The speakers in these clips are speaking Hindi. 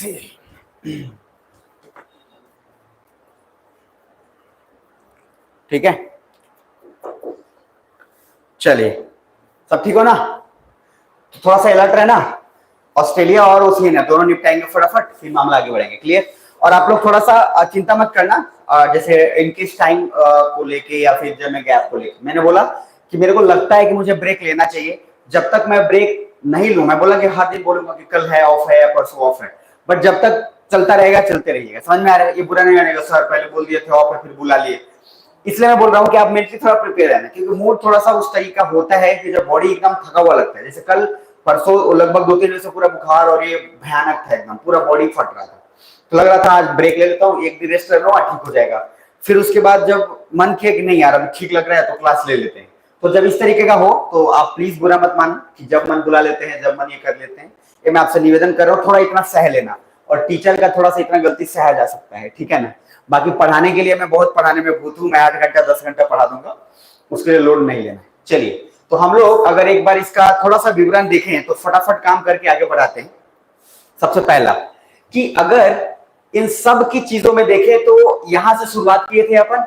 से। ठीक है, चलिए सब ठीक हो ना? तो थोड़ा सा अलर्ट रहना। ऑस्ट्रेलिया और ओशिनिया दोनों निपटाएंगे फटाफट, फिर मामला आगे बढ़ेंगे। क्लियर? और आप लोग थोड़ा सा चिंता मत करना, जैसे इनकेस टाइम को लेके या फिर जब मैं गैप को लेके, मैंने बोला कि मेरे को लगता है कि मुझे ब्रेक लेना चाहिए। जब तक मैं ब्रेक नहीं लूं, मैं बोला कि हर दिन बोलूंगा कि कल है ऑफ है या परसों ऑफ है, बट जब तक चलता रहेगा चलते रहिएगा। समझ में आ रहा है? ये बुरा नहीं आएगा सर पहले बोल दिए थे ऑफ है फिर बुला लिए। इसलिए मैं बोल रहा हूँ कि आप मेंटली थोड़ा प्रिपेयर रहना, क्योंकि मूड थोड़ा सा उस तरीका होता है कि जब बॉडी एकदम थका हुआ लगता है। जैसे कल परसों लगभग 2-3 दिन से पूरा बुखार और ये भयानक था, एकदम पूरा बॉडी फट रहा था, तो लग रहा था आज ब्रेक ले लेता हूँ, एक दिन रेस्ट कर रहा हूँ, ठीक हो जाएगा। फिर उसके बाद जब मन किया कि नहीं यार अभी ठीक लग रहा है तो क्लास ले लेते हैं। तो जब इस तरीके का हो तो आप प्लीज बुरा मत मानो कि जब मन बुला लेते हैं, जब मन ये कर लेते हैं। ये मैं आपसे निवेदन कर रहा हूँ, थोड़ा इतना सह लेना, और टीचर का थोड़ा सा इतना गलती सहा जा सकता है, ठीक है ना? बाकी पढ़ाने के लिए मैं बहुत पढ़ाने में भूत हूँ, मैं 8 घंटा 10 घंटा पढ़ा दूंगा, उसके लिए लोड नहीं लेना। चलिए, तो हम लोग अगर एक बार इसका थोड़ा सा विवरण देखें तो फटाफट काम करके आगे बढ़ाते हैं। सबसे पहला कि अगर इन सब की चीजों में देखें तो यहां से शुरुआत किए थे अपन,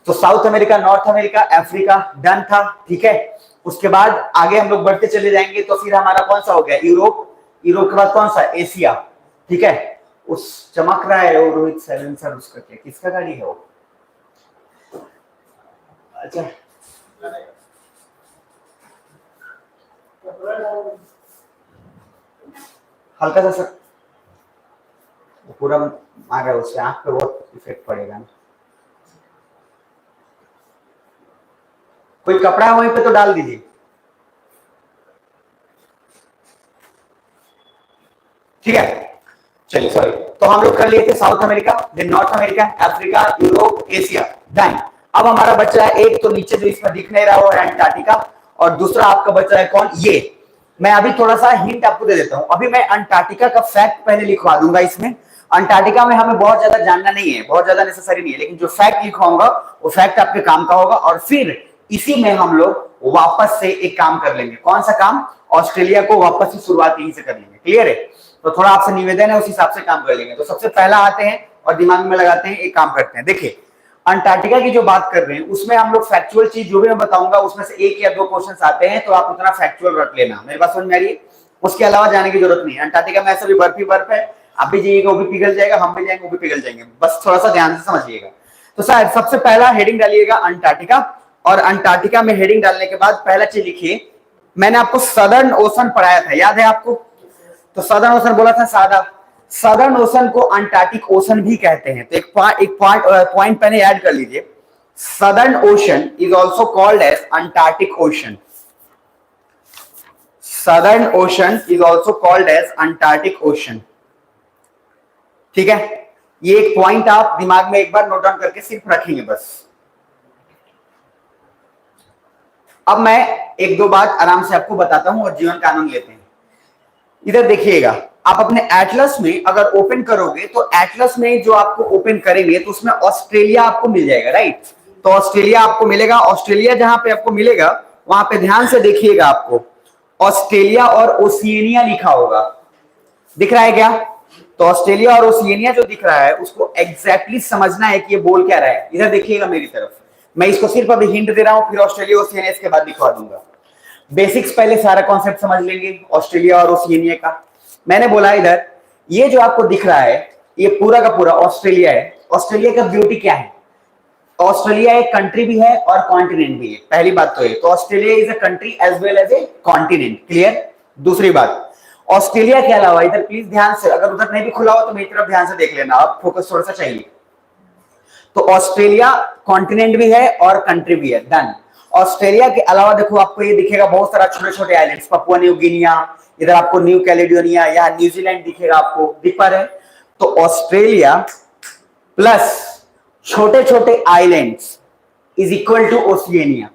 तो south America, north America, Africa done था, ठीक है। उसके बाद आगे हम लोग बढ़ते चले जाएंगे तो फिर हमारा कौन सा हो गया? यूरोप। यूरोप के बाद कौन सा? एशिया, ठीक है। उस चमक रहा है वो रोहित साइलेंसर, उसका क्या, किसका गाड़ी है वो? अच्छा, हल्का सा सर, पूरा मार रहा है, उससे आंख पे बहुत इफेक्ट पड़ेगा ना। कोई कपड़ा है वहीं पे तो डाल दीजिए। ठीक है, चलिए सॉरी। तो हम लोग कर लिए थे South America, then North America, Africa, Europe, Asia, done. अब हमारा बच्चा है एक, तो नीचे जो इसमें दिख नहीं रहा वो अंटार्कटिका, और दूसरा आपका बच्चा है कौन? ये। मैं अभी थोड़ा सा हिंट आपको दे देता हूं। अभी मैं अंटार्कटिका का फैक्ट पहले लिखवा दूंगा इसमें। अंटार्कटिका में हमें बहुत ज्यादा जानना नहीं है, बहुत ज्यादा नेसेसरी नहीं है, लेकिन जो फैक्ट लिखवाऊंगा वो फैक्ट आपके काम का होगा, और फिर इसी में हम लोग वापस से एक काम कर लेंगे। कौन सा काम? ऑस्ट्रेलिया को वापस से शुरुआत यहीं से कर लेंगे। क्लियर है? तो थोड़ा आपसे निवेदन है, उस हिसाब से काम कर लेंगे। तो सबसे पहला आते हैं और दिमाग में लगाते हैं, एक काम करते हैं। देखिए, अंटार्कटिका की जो बात कर रहे हैं उसमें हम लोग फैक्चुअल चीज जो भी मैं बताऊंगा उसमें से 1 या 2 क्वेश्चन आते हैं, तो आप उतना फैक्चुअल रख लेना। मेरी बात समझ में आ रही है? उसके अलावा जाने की जरूरत नहीं है। अंटार्कटिका में ऐसा भी बर्फ ही बर्फ है, आप भी जाइएगा वो भी पिघल जाएगा, हम भी जाएंगे वो भी पिघल जाएंगे, बस थोड़ा सा ध्यान से समझिएगा। तो शायद सबसे पहला हेडिंग डालिएगा अंटार्कटिका, और अंटार्कटिका में हेडिंग डालने के बाद पहला चीज लिखिए, मैंने आपको सदर्न ओशन पढ़ाया था, याद है आपको? तो सदर्न ओशन बोला था सादा, सदर्न ओशन को अंटार्कटिक ओशन भी कहते हैं। तो एक पॉइंट पहले ऐड कर लीजिए, southern ocean is also called as Antarctic ocean. Southern ocean is also called as Antarctic ocean, ठीक है। ये एक पॉइंट आप दिमाग में एक बार नोट डाउन करके सिर्फ रखेंगे बस। अब मैं 1-2 बात आराम से आपको बताता हूं और जीवन का आनंद लेते हैं। इधर देखिएगा, आप अपने एटलस में अगर ओपन करोगे तो एटलस में जो आपको ओपन करेंगे तो उसमें ऑस्ट्रेलिया आपको मिल जाएगा, राइट? तो ऑस्ट्रेलिया आपको मिलेगा। ऑस्ट्रेलिया जहां पे आपको मिलेगा वहां पे ध्यान से देखिएगा, आपको ऑस्ट्रेलिया और ओशिनिया लिखा होगा, दिख रहा है क्या? तो ऑस्ट्रेलिया और ओशिनिया जो दिख रहा है उसको एग्जैक्टली समझना है कि ये बोल क्या रहा है। इधर देखिएगा मेरी तरफ, मैं इसको सिर्फ अभी हिंट दे रहा हूं, फिर ऑस्ट्रेलिया ओशिनिया इसके बाद दिखवा दूंगा। बेसिक्स पहले सारा कॉन्सेप्ट समझ लेंगे ऑस्ट्रेलिया और ओशिनिया का। मैंने बोला इधर ये जो आपको दिख रहा है ये पूरा का पूरा ऑस्ट्रेलिया है। ऑस्ट्रेलिया का ब्यूटी क्या है? ऑस्ट्रेलिया एक कंट्री भी है और कॉन्टिनेंट भी है, पहली बात तो ये। तो Australia is a country as well as a continent, clear? दूसरी बात, ऑस्ट्रेलिया के अलावा इधर प्लीज ध्यान से, अगर उधर नहीं भी खुला हो तो मेरी तरफ ध्यान से देख लेना, अब फोकस थोड़ा सा चाहिए। तो ऑस्ट्रेलिया कॉन्टिनेंट भी है और कंट्री भी है, डन। ऑस्ट्रेलिया के अलावा देखो आपको ये दिखेगा बहुत सारा छोटे छोटे आइलैंड्स, पपुआ न्यू गिनिया, इधर आपको न्यू कैलेडोनिया या न्यूजीलैंड दिखेगा, आपको दिख पा रहे हैं? तो ऑस्ट्रेलिया प्लस छोटे छोटे islands is equal to Oceania.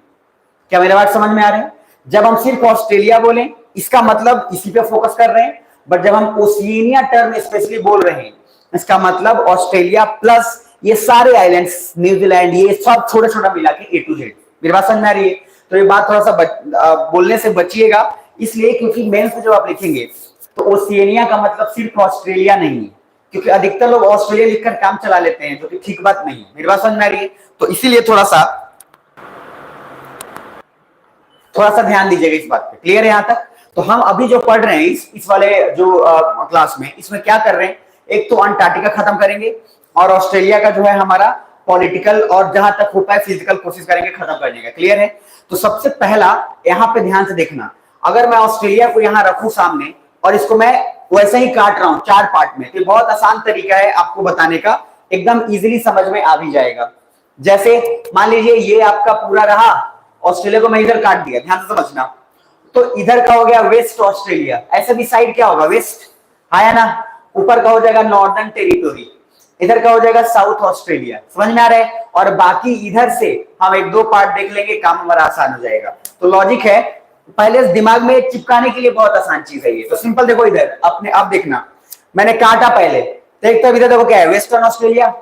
क्या मेरा बात समझ में आ रहा है? जब हम सिर्फ ऑस्ट्रेलिया बोलें इसका मतलब इसी पे फोकस कर रहे हैं, बट जब हम ओशिनिया टर्म स्पेशली बोल रहे हैं इसका मतलब ऑस्ट्रेलिया प्लस ये सारे आइलैंड्स, न्यूजीलैंड, ये सब छोटा छोटा मिला के A to Z। मेरी बात समझ में आ रही है? तो ये बात थोड़ा सा बोलने से बचिएगा, इसलिए क्योंकि मेंस में जब आप लिखेंगे तो ओशिनिया का मतलब सिर्फ ऑस्ट्रेलिया नहीं है, क्योंकि अधिकतर लोग ऑस्ट्रेलिया लिखकर काम चला लेते हैं, जो कि ठीक बात नहीं है। मेरी बात समझ में आ रही है? तो इसीलिए थोड़ा सा ध्यान दीजिएगा इस बात पे। क्लियर है यहां तक? तो हम अभी जो पढ़ रहे हैं इस वाले जो क्लास में, इसमें क्या कर रहे हैं, एक तो अंटार्कटिका खत्म करेंगे और ऑस्ट्रेलिया का जो है हमारा पॉलिटिकल और जहां तक हो पाए फिजिकल कोशिश करेंगे खत्म करने का। क्लियर है? तो सबसे पहला यहां पे ध्यान से देखना, अगर मैं ऑस्ट्रेलिया को यहां रखूं सामने और इसको मैं वैसे ही काट रहा हूं 4 पार्ट में, तो बहुत आसान तरीका है आपको बताने का, एकदम इजीली समझ में आ भी जाएगा। जैसे मान लीजिए ये आपका पूरा रहा, ऑस्ट्रेलिया को मैं इधर काट दिया, ध्यान से समझना। तो इधर का हो गया वेस्ट ऑस्ट्रेलिया, ऐसा भी साइड क्या होगा, वेस्ट आया ना। ऊपर का हो जाएगा नॉर्दर्न टेरिटोरी, इधर का हो जाएगा साउथ ऑस्ट्रेलिया। समझ में आ रहा है? और बाकी इधर से हम 1-2 पार्ट देख लेंगे, काम हमारा आसान हो जाएगा। तो लॉजिक है, पहले दिमाग में चिपकाने के लिए बहुत आसान चीज है ये। तो सिंपल देखो इधर अपने, अब देखना मैंने काटा पहले, तो एक तरफ इधर देखो क्या है, वेस्टर्न ऑस्ट्रेलिया,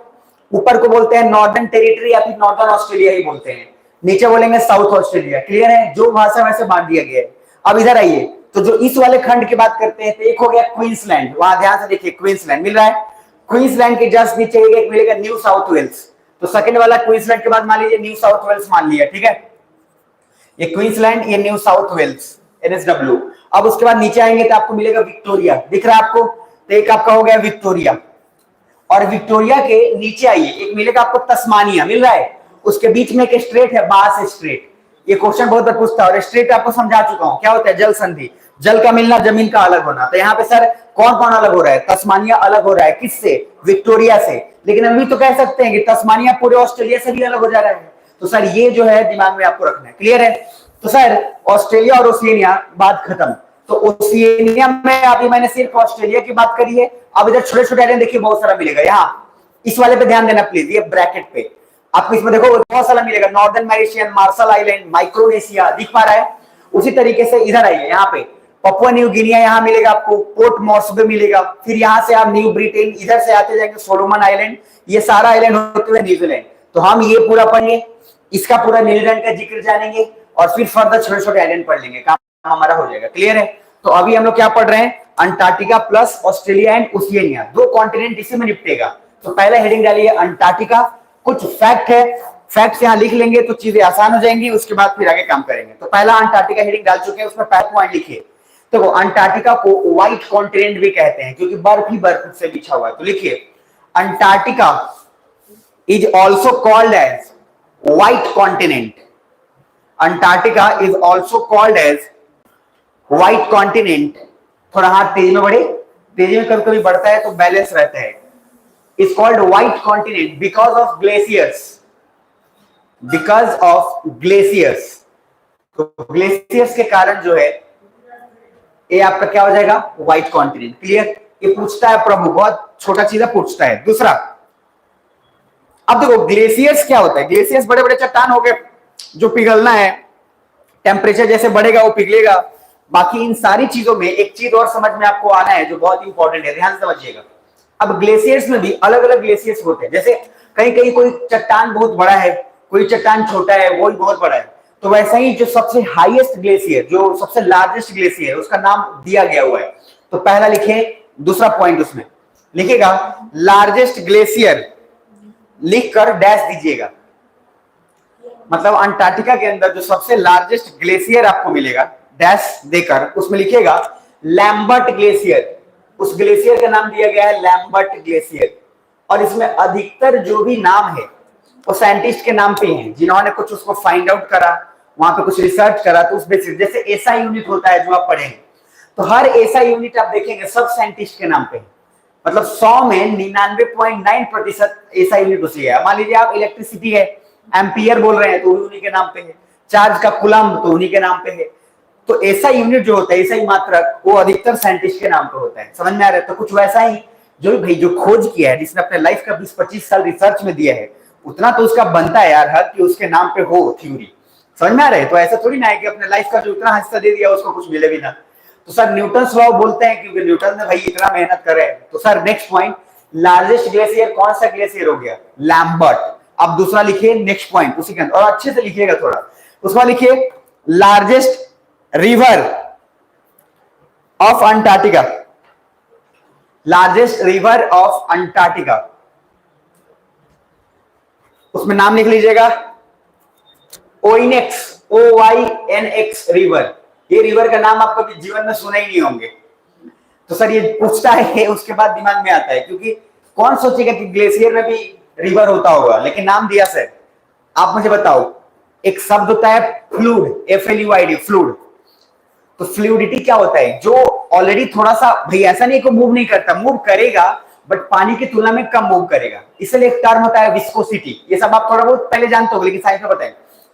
ऊपर को बोलते हैं नॉर्दर्न टेरिटरी या फिर नॉर्दर्न ऑस्ट्रेलिया ही बोलते हैं, नीचे बोलेंगे साउथ ऑस्ट्रेलिया। क्लियर है? जो भाषा वैसे बांट दिया गया है। अब इधर आइए, तो जो इस वाले खंड की बात करते हैं, तो एक हो गया क्वींसलैंड, वहां ध्यान से देखिए क्वींसलैंड मिल रहा है, क्वींसलैंड के जस्ट नीचे एक मिलेगा न्यू साउथ वेल्स। तो सेकंड वाला क्वींसलैंड के बाद मान लीजिए न्यू साउथ वेल्स मान लिया, ठीक है, ये क्वींसलैंड, ये न्यू साउथ वेल्स NSW। अब उसके बाद नीचे आएंगे तो आपको मिलेगा विक्टोरिया, दिख रहा है आपको? तो एक आपका हो गया विक्टोरिया, और विक्टोरिया के नीचे आइए एक मिलेगा आपको तस्मानिया, मिल रहा है? उसके बीच में एक स्ट्रेट है, बास स्ट्रेट। ये क्वेश्चन बहुत बार पूछता है, और स्ट्रेट आपको समझा चुका हूं क्या होता है, जल संधि, जल का मिलना जमीन का अलग होना। तो यहाँ पे सर कौन कौन अलग हो रहा है, तस्मानिया अलग हो रहा है, किससे, विक्टोरिया से। लेकिन अभी तो कह सकते हैं कि तस्मानिया पूरे ऑस्ट्रेलिया से भी अलग हो जा रहा है। तो सर ये जो है दिमाग में आपको रखना है। क्लियर है? तो सर ऑस्ट्रेलिया और ओशिनिया बात खत्म। तो ओशिनिया में अभी मैंने सिर्फ ऑस्ट्रेलिया की बात करी है। अब इधर छोटे छोटे आइलैंड देखिए बहुत सारा मिलेगा, यहाँ इस वाले पे ध्यान देना प्लीज, ये ब्रैकेट पे आपको इसमें देखो बहुत सारा मिलेगा, नॉर्दर्न मैरिशियन, मार्शल आइलैंड, माइक्रोनेशिया, दिख पा रहा है? उसी तरीके से इधर आइए, यहाँ पे पपुआ न्यू गिनिया यहाँ मिलेगा आपको, पोर्ट मॉर्सबे मिलेगा, फिर यहाँ से आप न्यू ब्रिटेन, इधर से आते जाएंगे सोलोमन आइलैंड, ये सारा आइलैंड होते हुए न्यूजीलैंड। तो हम ये पूरा पढ़ेंगे, इसका पूरा न्यूजीलैंड का जिक्र जानेंगे, और फिर फर्दर छोटे छोटे आइलैंड पढ़ लेंगे, काम हमारा हो जाएगा। क्लियर है? तो अभी हम लोग क्या पढ़ रहे हैं, Antarctica plus Australia and Oceania, 2 continent इसी में निपटेगा। तो पहला हेडिंग डालिए अंटार्कटिका, कुछ फैक्ट है, फैक्ट्स यहां लिख लेंगे तो चीजें आसान हो जाएंगी, उसके बाद फिर आगे काम करेंगे। तो पहला अंटार्कटिका हेडिंग डाल चुके हैं, उसमें पहला पॉइंट लिखिए। तो वो अंटार्कटिका को व्हाइट कॉन्टिनेंट भी कहते हैं, क्योंकि बर्फ ही बर्फ से बिछा हुआ है। तो लिखिए Antarctica is also called as white continent, Antarctica is also called as white continent. थोड़ा हाथ तेजी में बढ़े, तेजी में कभी कभी बढ़ता है तो बैलेंस रहता है। Is called white continent because of glaciers, because of glaciers. तो ग्लेशियर्स के कारण जो है ये आपका क्या हो जाएगा, व्हाइट कॉन्टिनेंट। क्लियर? ये पूछता है प्रभु, बहुत छोटा चीज है, पूछता है। दूसरा, अब देखो ग्लेशियर्स क्या होता है, ग्लेशियर्स बड़े बड़े चट्टान हो गए जो पिघलना है, टेम्परेचर जैसे बढ़ेगा वो पिघलेगा। बाकी इन सारी चीजों में एक चीज और समझ में आपको आना है जो बहुत इंपॉर्टेंट है, ध्यान से समझिएगा। अब ग्लेशियर्स में भी अलग अलग ग्लेशियर्स होते हैं, जैसे कहीं कहीं कोई चट्टान बहुत बड़ा है, कोई चट्टान छोटा है, वो बहुत बड़ा है। तो वैसा ही जो सबसे हाईएस्ट ग्लेशियर, जो सबसे लार्जेस्ट ग्लेशियर, उसका नाम दिया गया हुआ है। तो पहला लिखे, दूसरा पॉइंट उसमें लिखेगा लार्जेस्ट ग्लेशियर, लिखकर डैश दीजिएगा। मतलब अंटार्कटिका के अंदर जो सबसे लार्जेस्ट ग्लेशियर आपको मिलेगा, डैश देकर उसमें लिखिएगा लैम्बर्ट ग्लेशियर। उस ग्लेशियर का नाम दिया गया है लैम्बर्ट ग्लेशियर। और इसमें अधिकतर जो भी नाम है वो साइंटिस्ट के नाम पे हैं, जिन्होंने कुछ उसको फाइंड आउट करा, वहां पे कुछ रिसर्च करा। तो उस बेसिस, जैसे एसआ यूनिट होता है जो आप पढ़ेंगे, तो हर एसआ यूनिट आप देखेंगे सब साइंटिस्ट के नाम पे है। मतलब 100 में 99.9% एसआ यूनिट उसी है। मान लीजिए आप इलेक्ट्रिसिटी है, एम्पियर बोल रहे हैं तो उन्हीं के नाम पे है, चार्ज का कूलम तो उन्हीं के नाम पे है। तो ऐसा यूनिट जो होता है, ऐसा ही मात्रक, वो अधिकतर साइंटिस्ट के नाम पे होता है। समझ में आ रहा है? तो कुछ वैसा ही जो भाई जो खोज किया है, जिसने अपने लाइफ का 20-25 साल रिसर्च में दिया है, उतना तो उसका बनता है यार हक कि उसके नाम पे हो थ्योरी। समझ में आ रहा है? तो ऐसा थोड़ी ना है कि अपने लाइफ का जो इतना हिस्सा दे दिया उसको कुछ मिले भी ना। तो सर न्यूटन लॉ बोलते हैं क्योंकि न्यूटन ने भाई इतना मेहनत करे। तो sir next point, largest glacier कौन सा ग्लेशियर हो गया, लैम्बर्ट। अब दूसरा लिखिए नेक्स्ट पॉइंट उसी के अंदर, और अच्छे से लिखिएगा थोड़ा। उसका लिखिए largest river of Antarctica, largest river of Antarctica, उसमें नाम लिख लीजिएगा, ओइनेक्स, OYNX रिवर। ये रिवर का नाम आप कभी जीवन में सुने ही नहीं होंगे। तो सर ये पूछता है, उसके बाद दिमाग में आता है, क्योंकि कौन सोचेगा कि ग्लेशियर में भी रिवर होता होगा, लेकिन नाम दिया सर। आप मुझे बताओ, एक शब्द होता है फ्लूड, FLUID, फ्लूड। तो फ्लूइडिटी क्या होता है? जो ऑलरेडी थोड़ा सा, भाई ऐसा नहीं को मूव नहीं करता, मूव करेगा बट पानी की तुलना में कम मूव करेगा, इसलिए एक टर्म होता है विस्कोसिटी। ये सब आप थोड़ा बहुत पहले जानते हो, लेकिन साइंस में बताएं।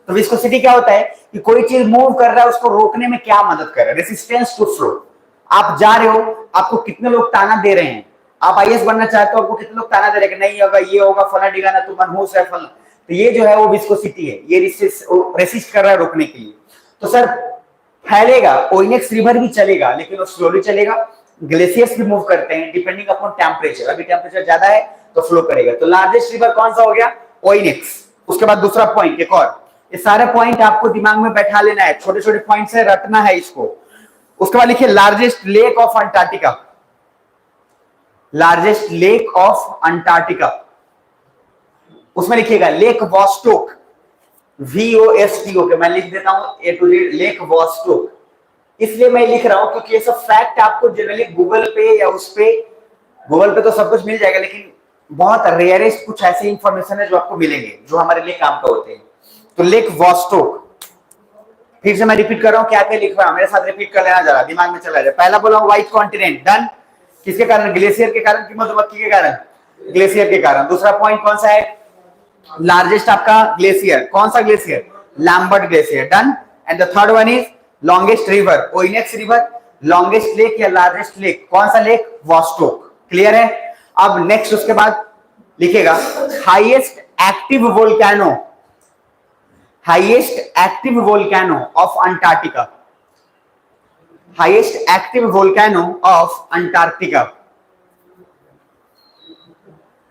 तो विस्कोसिटी क्या होता है कि कोई चीज मूव कर रहा है, उसको रोकने में क्या मदद कर रहा है? Resistance to flow. आप जा रहे हो, आपको कितने लोग ताना दे रहे हैं, आप IAS बनना चाहते हो, आपको कितने लोग ताना दे रहे हैं कि नहीं होगा, ये होगा, फला डिगाना, तू मनहूस है, फला। तो ये जो है वो विस्कोसिटी है, ये रेसिस्ट कर रहा है रोकने के लिए। तो सर फैलेगा, ओइनेक्स रिवर भी चलेगा, लेकिन वो स्लोली चलेगा। ग्लेशियर्स भी मूव करते हैं डिपेंडिंग अपॉन टेम्परेचर, अभी टेम्परेचर ज्यादा है तो फ्लो करेगा। तो लार्जेस्ट रिवर कौन सा हो गया? ओइनेक्स। उसके बाद दूसरा पॉइंट, एक और, ये सारे पॉइंट आपको दिमाग में बैठा लेना है, छोटे छोटे पॉइंट से रटना है इसको। उसके बाद लिखिए largest lake of Antarctica, largest lake of Antarctica, उसमें लिखिएगा लेक वॉस्टोक, VOSTOK। मैं लिख देता हूं A to Z, लेक वॉस्टोक। इसलिए मैं लिख रहा हूं क्योंकि ये सब फैक्ट आपको जनरली गूगल पे या उस पे, गूगल पे तो सब कुछ मिल जाएगा, लेकिन बहुत रेयरेस्ट कुछ ऐसी इंफॉर्मेशन है जो आपको मिलेंगे जो हमारे लिए काम का होते हैं। तो लेक वॉस्टोक, फिर से मैं रिपीट कर रहा हूं, क्या क्या लिख रहा हूं, मेरे साथ रिपीट कर लेना जरा, दिमाग में चला जाए। पहला बोला व्हाइट कॉन्टिनेंट, डन। किसके कारण? ग्लेशियर के कारण कि मधुमक्खी के कारण? ग्लेशियर के कारण। दूसरा पॉइंट कौन सा है? लार्जेस्ट आपका ग्लेशियर, कौन सा glacier? Lambert glacier, done. And the third one is longest river, Onyx river. Longest lake या लार्जेस्ट लेक, कौन सा लेक? वॉस्टोक। क्लियर है? अब नेक्स्ट उसके बाद लिखेगा highest active volcano, highest active volcano of Antarctica, highest active volcano of Antarctica,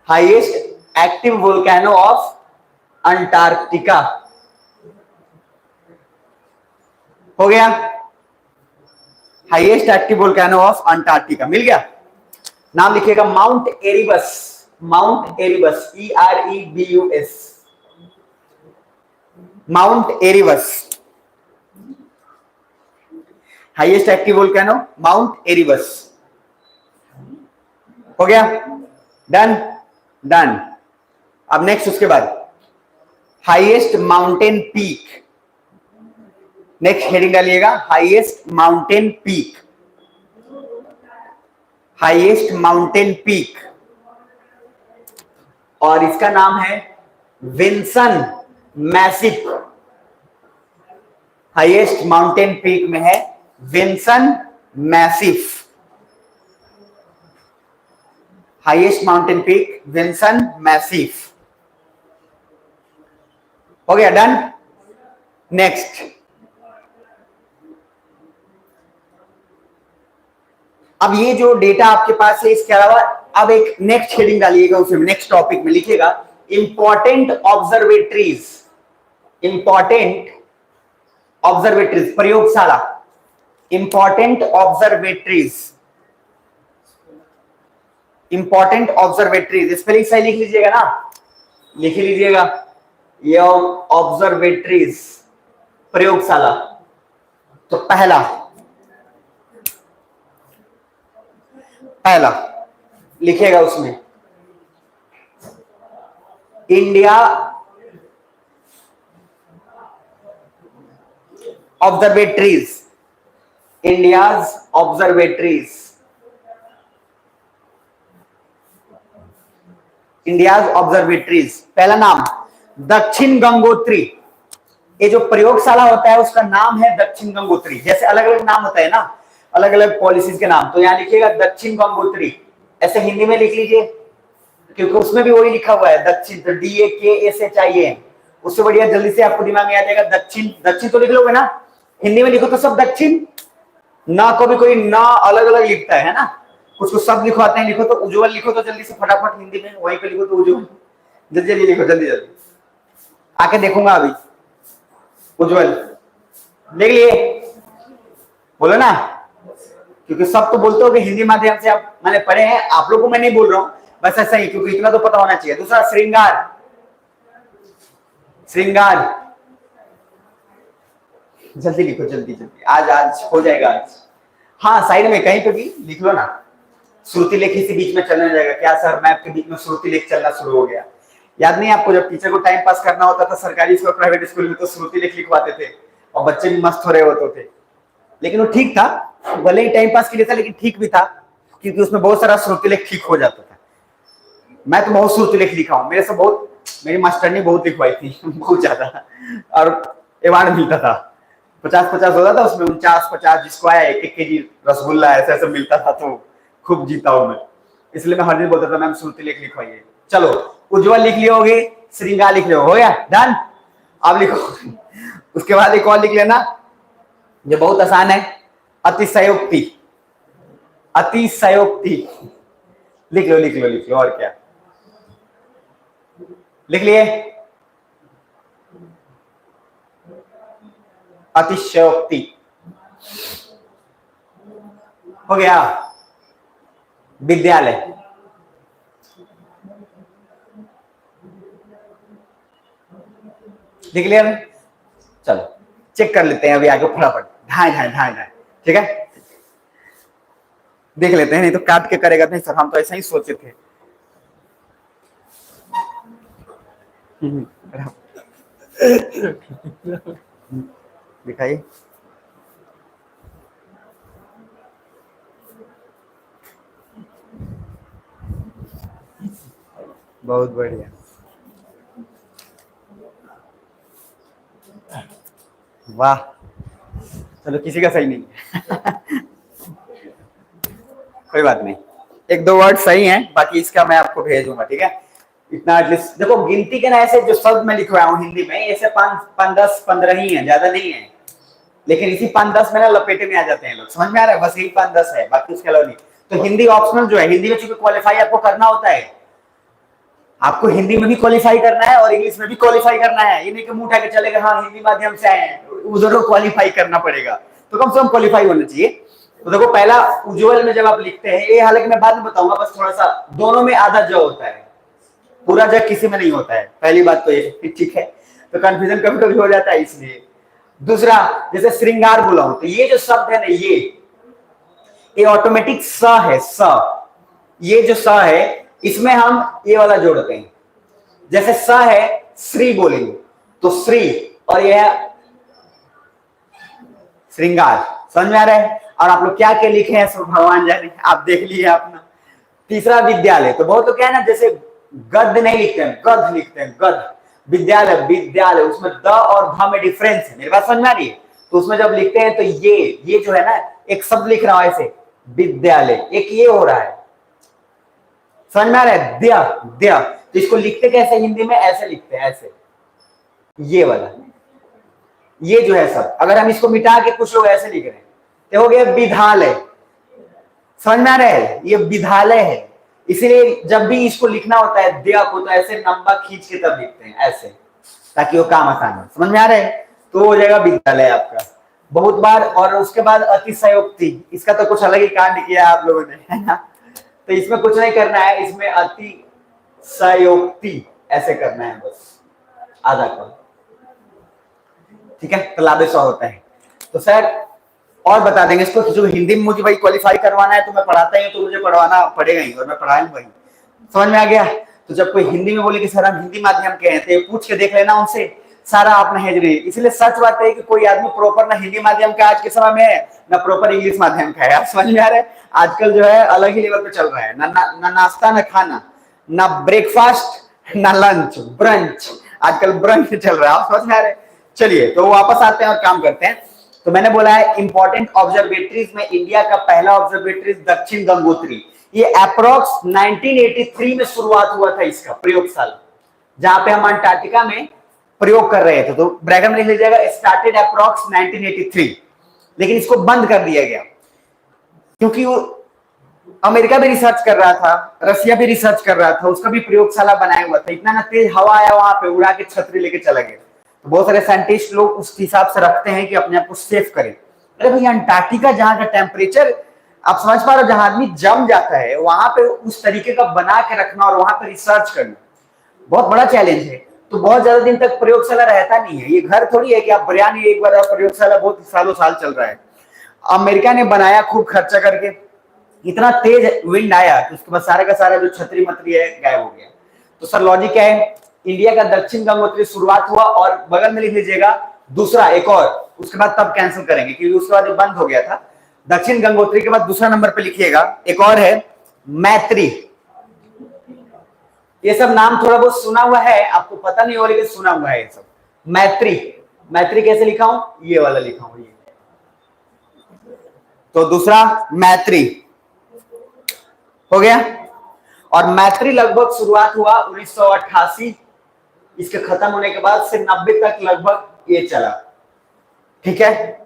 highest active volcano of Antarctica. हो गया? Highest active volcano of Antarctica मिल गया। नाम लिखिएगा Mount Erebus, Mount Erebus, EREBUS, Mount Erebus, highest active volcano Mount Erebus. हो गया? Done, done. अब नेक्स्ट उसके बाद highest mountain peak, next heading डालिएगा highest mountain peak, highest mountain peak, और इसका नाम है Vinson massif. Highest mountain peak में है Vinson massif, highest mountain peak Vinson massif. हो गया? डन। नेक्स्ट, अब ये जो डेटा आपके पास है, इसके अलावा अब एक नेक्स्ट हेडिंग डालिएगा, उसमें नेक्स्ट टॉपिक में लिखिएगा इंपॉर्टेंट ऑब्जर्वेटरीज, इंपॉर्टेंट ऑब्जर्वेटरीज, प्रयोगशाला, important observatories, important observatories. Spelling सही लिख लीजिएगा ना, लिख लीजिएगा, ये ऑब्जर्वेटरीज, प्रयोगशाला। तो पहला, पहला लिखेगा उसमें India observatories, India's observatories, India's observatories. पहला नाम दक्षिण गंगोत्री। ये जो प्रयोगशाला होता है उसका नाम है दक्षिण गंगोत्री। जैसे अलग अलग नाम होता है ना, अलग अलग पॉलिसीज के नाम, तो यहां लिखिएगा दक्षिण गंगोत्री। ऐसे हिंदी में लिख लीजिए, क्योंकि उसमें भी वही लिखा हुआ है दक्षिण, तो DAKSHIN। उससे बढ़िया जल्दी से आपको दिमाग में आ जाएगा दक्षिण, दक्षिण तो लिख लोगे ना, हिंदी में लिखो तो सब दक्षिण, ना को भी कोई ना अलग अलग लिखता है ना, कुछ कुछ सब लिखवाते हैं। लिखो तो उज्जवल, लिखो तो जल्दी से फटाफट हिंदी में, वहीं पे लिखो तो उज्जवल, जल्दी जल्दी लिखो, जल्दी जल्दी। आके देखूंगा अभी, उज्जवल लिख लिए, बोलो ना, क्योंकि सब तो बोलते हो कि हिंदी माध्यम से आप मैंने पढ़े हैं, आप लोगों को मैं नहीं बोल रहा हूं, बस ऐसा ही, क्योंकि इतना तो पता होना चाहिए। दूसरा श्रृंगार, श्रृंगार जल्दी लिखो, जल्दी जल्दी, आज आज हो जाएगा आज। हाँ साइड में कहीं पे भी लिख लो ना, श्रुति लेख इसी बीच में चलने जाएगा। क्या सर मैप के बीच में श्रुति लेख चलना शुरू हो गया? याद नहीं आपको, जब टीचर को टाइम पास करना होता था सरकारी स्कूल प्राइवेट स्कूल में, तो श्रुति लेख लिखवाते थे और बच्चे भी मस्त हो रहे होते थे। लेकिन वो ठीक था, भले ही टाइम पास के लिए था, लेकिन ठीक भी था, क्योंकि उसमें बहुत सारा श्रुति लेख ठीक हो जाता था। मैं तो बहुत श्रुति लेख लिखा हूँ, मेरे से बहुत, मेरी मास्टरनी बहुत लिखवाई थी बहुत ज्यादा, और अवार्ड मिलता था, 50-50 होता था उसमें, 49-50 जिसको आया 1-1 केजी रसगुल्ला ऐसा ऐसा मिलता था, तो खूब जीता हूं मैं। इसलिए मैं हर दिन बोलता था मैम श्रुति लेख लिखवाइए। चलो उज्जवल लिख लियो होगी, श्रृंगार लिख लियो, हो गया डन। अब लिखो उसके बाद एक और लिख लेना जो बहुत आसान है, अतिशयोक्ति, अतिशयोक्ति लिख लो लिख लो लिख लो, और क्या लिख लिए? अतिशयोक्ति हो गया। विद्यालय, लिख लिया? चलो चेक कर लेते हैं अभी आगे फटाफट, ढाई ढाई ढाई ढाई, ठीक है देख लेते हैं, नहीं तो काट के करेगा। नहीं सर हम तो ऐसा ही सोचे थे। दिखाइए, बहुत बढ़िया, वाह। चलो किसी का सही नहीं कोई बात नहीं, 1-2 वर्ड सही हैं, बाकी इसका मैं आपको भेजूंगा, ठीक है। इतना एटलीस्ट देखो, गिनती के ना ऐसे जो शब्द मैं लिखवाया हूँ हिंदी में, ऐसे 5, 10, 15 ही है, ज्यादा नहीं है, लेकिन इसी 5-10 में ना लपेटे में आ जाते हैं लोग, समझ में आ रहा है? बस यही 5-10 है, बाकी उसके अलावा नहीं। तो हिंदी ऑप्शनल जो है, हिंदी में चूंकि क्वालिफाई आपको करना होता है, आपको हिंदी में भी क्वालिफाई करना है और इंग्लिश में भी क्वालिफाई करना है। ये नहीं कि मुंह उठा के चलेगा हाँ हिंदी माध्यम से आए हैं, उधर क्वालिफाई करना पड़ेगा, तो कम से कम क्वालिफाई होना चाहिए। तो देखो पहला उज्जवल में जब आप लिखते हैं, ये हालांकि मैं बाद में बताऊंगा, बस थोड़ा सा दोनों में आधा ज होता है, पूरा ज किसी में नहीं होता है, पहली बात तो ये, ठीक है। तो कंफ्यूजन कभी कभी हो जाता है इसलिए। दूसरा जैसे श्रृंगार बोला हूं, तो ये जो शब्द है ना, ये ऑटोमेटिक स है, स, ये जो स है इसमें हम ये वाला जोड़ते हैं। जैसे स है, श्री बोलेंगे तो श्री, और यह श्रृंगार, समझ में आ रहा है? और आप लोग क्या क्या लिखे हैं सब भगवान जाने, आप देख लिए अपना। तीसरा विद्यालय, तो बहुत लोग क्या है ना, जैसे गद्य नहीं लिखते हैं, गद्य लिखते हैं, गद्य। विद्यालय, विद्यालय, उसमें द और ध में डिफरेंस है, मेरे बात समझ में आ रही है? तो उसमें जब लिखते हैं तो ये जो है ना, एक शब्द लिख रहा हूं ऐसे विद्यालय, एक ये हो रहा है, समझ में आ रहा है? द्या, द्या, तो इसको लिखते कैसे हिंदी में? ऐसे लिखते हैं, ऐसे, ये वाला, ये जो है सब, अगर हम इसको मिटा के कुछ लोग ऐसे लिख रहे हैं तो हो गया विद्यालय, समझ में आ रहा है? ये विद्यालय है, इसलिए जब भी इसको लिखना होता है द्या को, तो ऐसे लंबा खींच के तब लिखते हैं ऐसे, ताकि वो काम आसान हो, समझ में आ रहा है? तो हो जाएगा विद्यालय आपका बहुत बार। और उसके बाद अतिशयोक्ति, इसका तो कुछ अलग ही कांड किया आप लोगों ने, है ना? तो इसमें कुछ नहीं करना है, इसमें अतिशयोक्ति ऐसे करना है बस, आधा का, ठीक है? तलाबे 100 होता है। तो सर और बता देंगे इसको, जो हिंदी में मुझे भाई क्वालिफाई करवाना है, तो मैं पढ़ाता ही हूं, तो मुझे पढ़वाना पड़ेगा ही, और मैं पढ़ाऊंगा ही, समझ में आ गया? तो जब कोई हिंदी में बोले कि सर हम हिंदी माध्यम के हैं, तो पूछ के देख लेना उनसे, सारा आप नहीं रहे। इसलिए सच बात है कि कोई आदमी प्रॉपर ना हिंदी माध्यम का आज के समय में है, ना प्रॉपर इंग्लिश माध्यम का है, आप समझ में आ रहा है? आजकल जो है अलग ही लेवल पे चल रहा है, ना नाश्ता, ना खाना, ना ब्रेकफास्ट, ना लंच, ब्रंच, आजकल ब्रंच चल रहा है, आप समझ में आ रहे? चलिए तो वापस आते हैं और काम करते हैं। तो मैंने बोला है इंपॉर्टेंट ऑब्जर्वेटरीज में इंडिया का पहला ऑब्जर्वेटरी दक्षिण गंगोत्री, ये अप्रोक्स 1983 में शुरुआत हुआ था इसका प्रयोगशाला, जहां पे हम अंटार्कटिका में प्रयोग कर रहे थे। तो ब्रैकेट में लिख लीजिएगा स्टार्टेड अप्रोक्स 1983, लेकिन इसको बंद कर दिया गया क्योंकि वो अमेरिका भी रिसर्च कर रहा था, रसिया भी रिसर्च कर रहा था, उसका भी प्रयोगशाला बनाया हुआ था। इतना ना तेज हवा आया वहां पे, उड़ा के छतरी लेके चला गया। तो बहुत सारे साइंटिस्ट लोग उस हिसाब से रखते हैं कि अपने आप को सेफ करें। अरे भैया अंटार्कटिका जहां का टेम्परेचर आप समझ पा रहे हो, जहां आदमी जम जाता है वहां पे उस तरीके का बना के रखना और वहां पे रिसर्च करना बहुत बड़ा चैलेंज है। तो बहुत ज्यादा दिन तक प्रयोगशाला रहता नहीं है, ये घर थोड़ी है कि आप बिरयानी एक बार, प्रयोगशाला बहुत सालों साल चल रहा है। अमेरिका ने बनाया खूब खर्चा करके, इतना तेज विंड आया कि उसके बाद सारा का सारा जो छतरी मतरी है गायब हो गया। तो सर लॉजिक क्या है, इंडिया का दक्षिण गंगोत्री शुरुआत हुआ और बगल में लिख लीजिएगा दूसरा एक और, उसके बाद तब कैंसिल करेंगे क्योंकि उसके बाद बंद हो गया था। दक्षिण गंगोत्री के बाद दूसरा नंबर पे लिखिएगा एक और है मैत्री। ये सब नाम थोड़ा बहुत सुना हुआ है, आपको पता नहीं हो लेकिन सुना हुआ है ये सब। मैत्री, मैत्री कैसे लिखा हूं, ये वाला लिखा हूं ये। तो दूसरा मैत्री हो गया। और मैत्री लगभग शुरुआत हुआ 1988, इसके खत्म होने के बाद से 90 तक लगभग ये चला, ठीक है।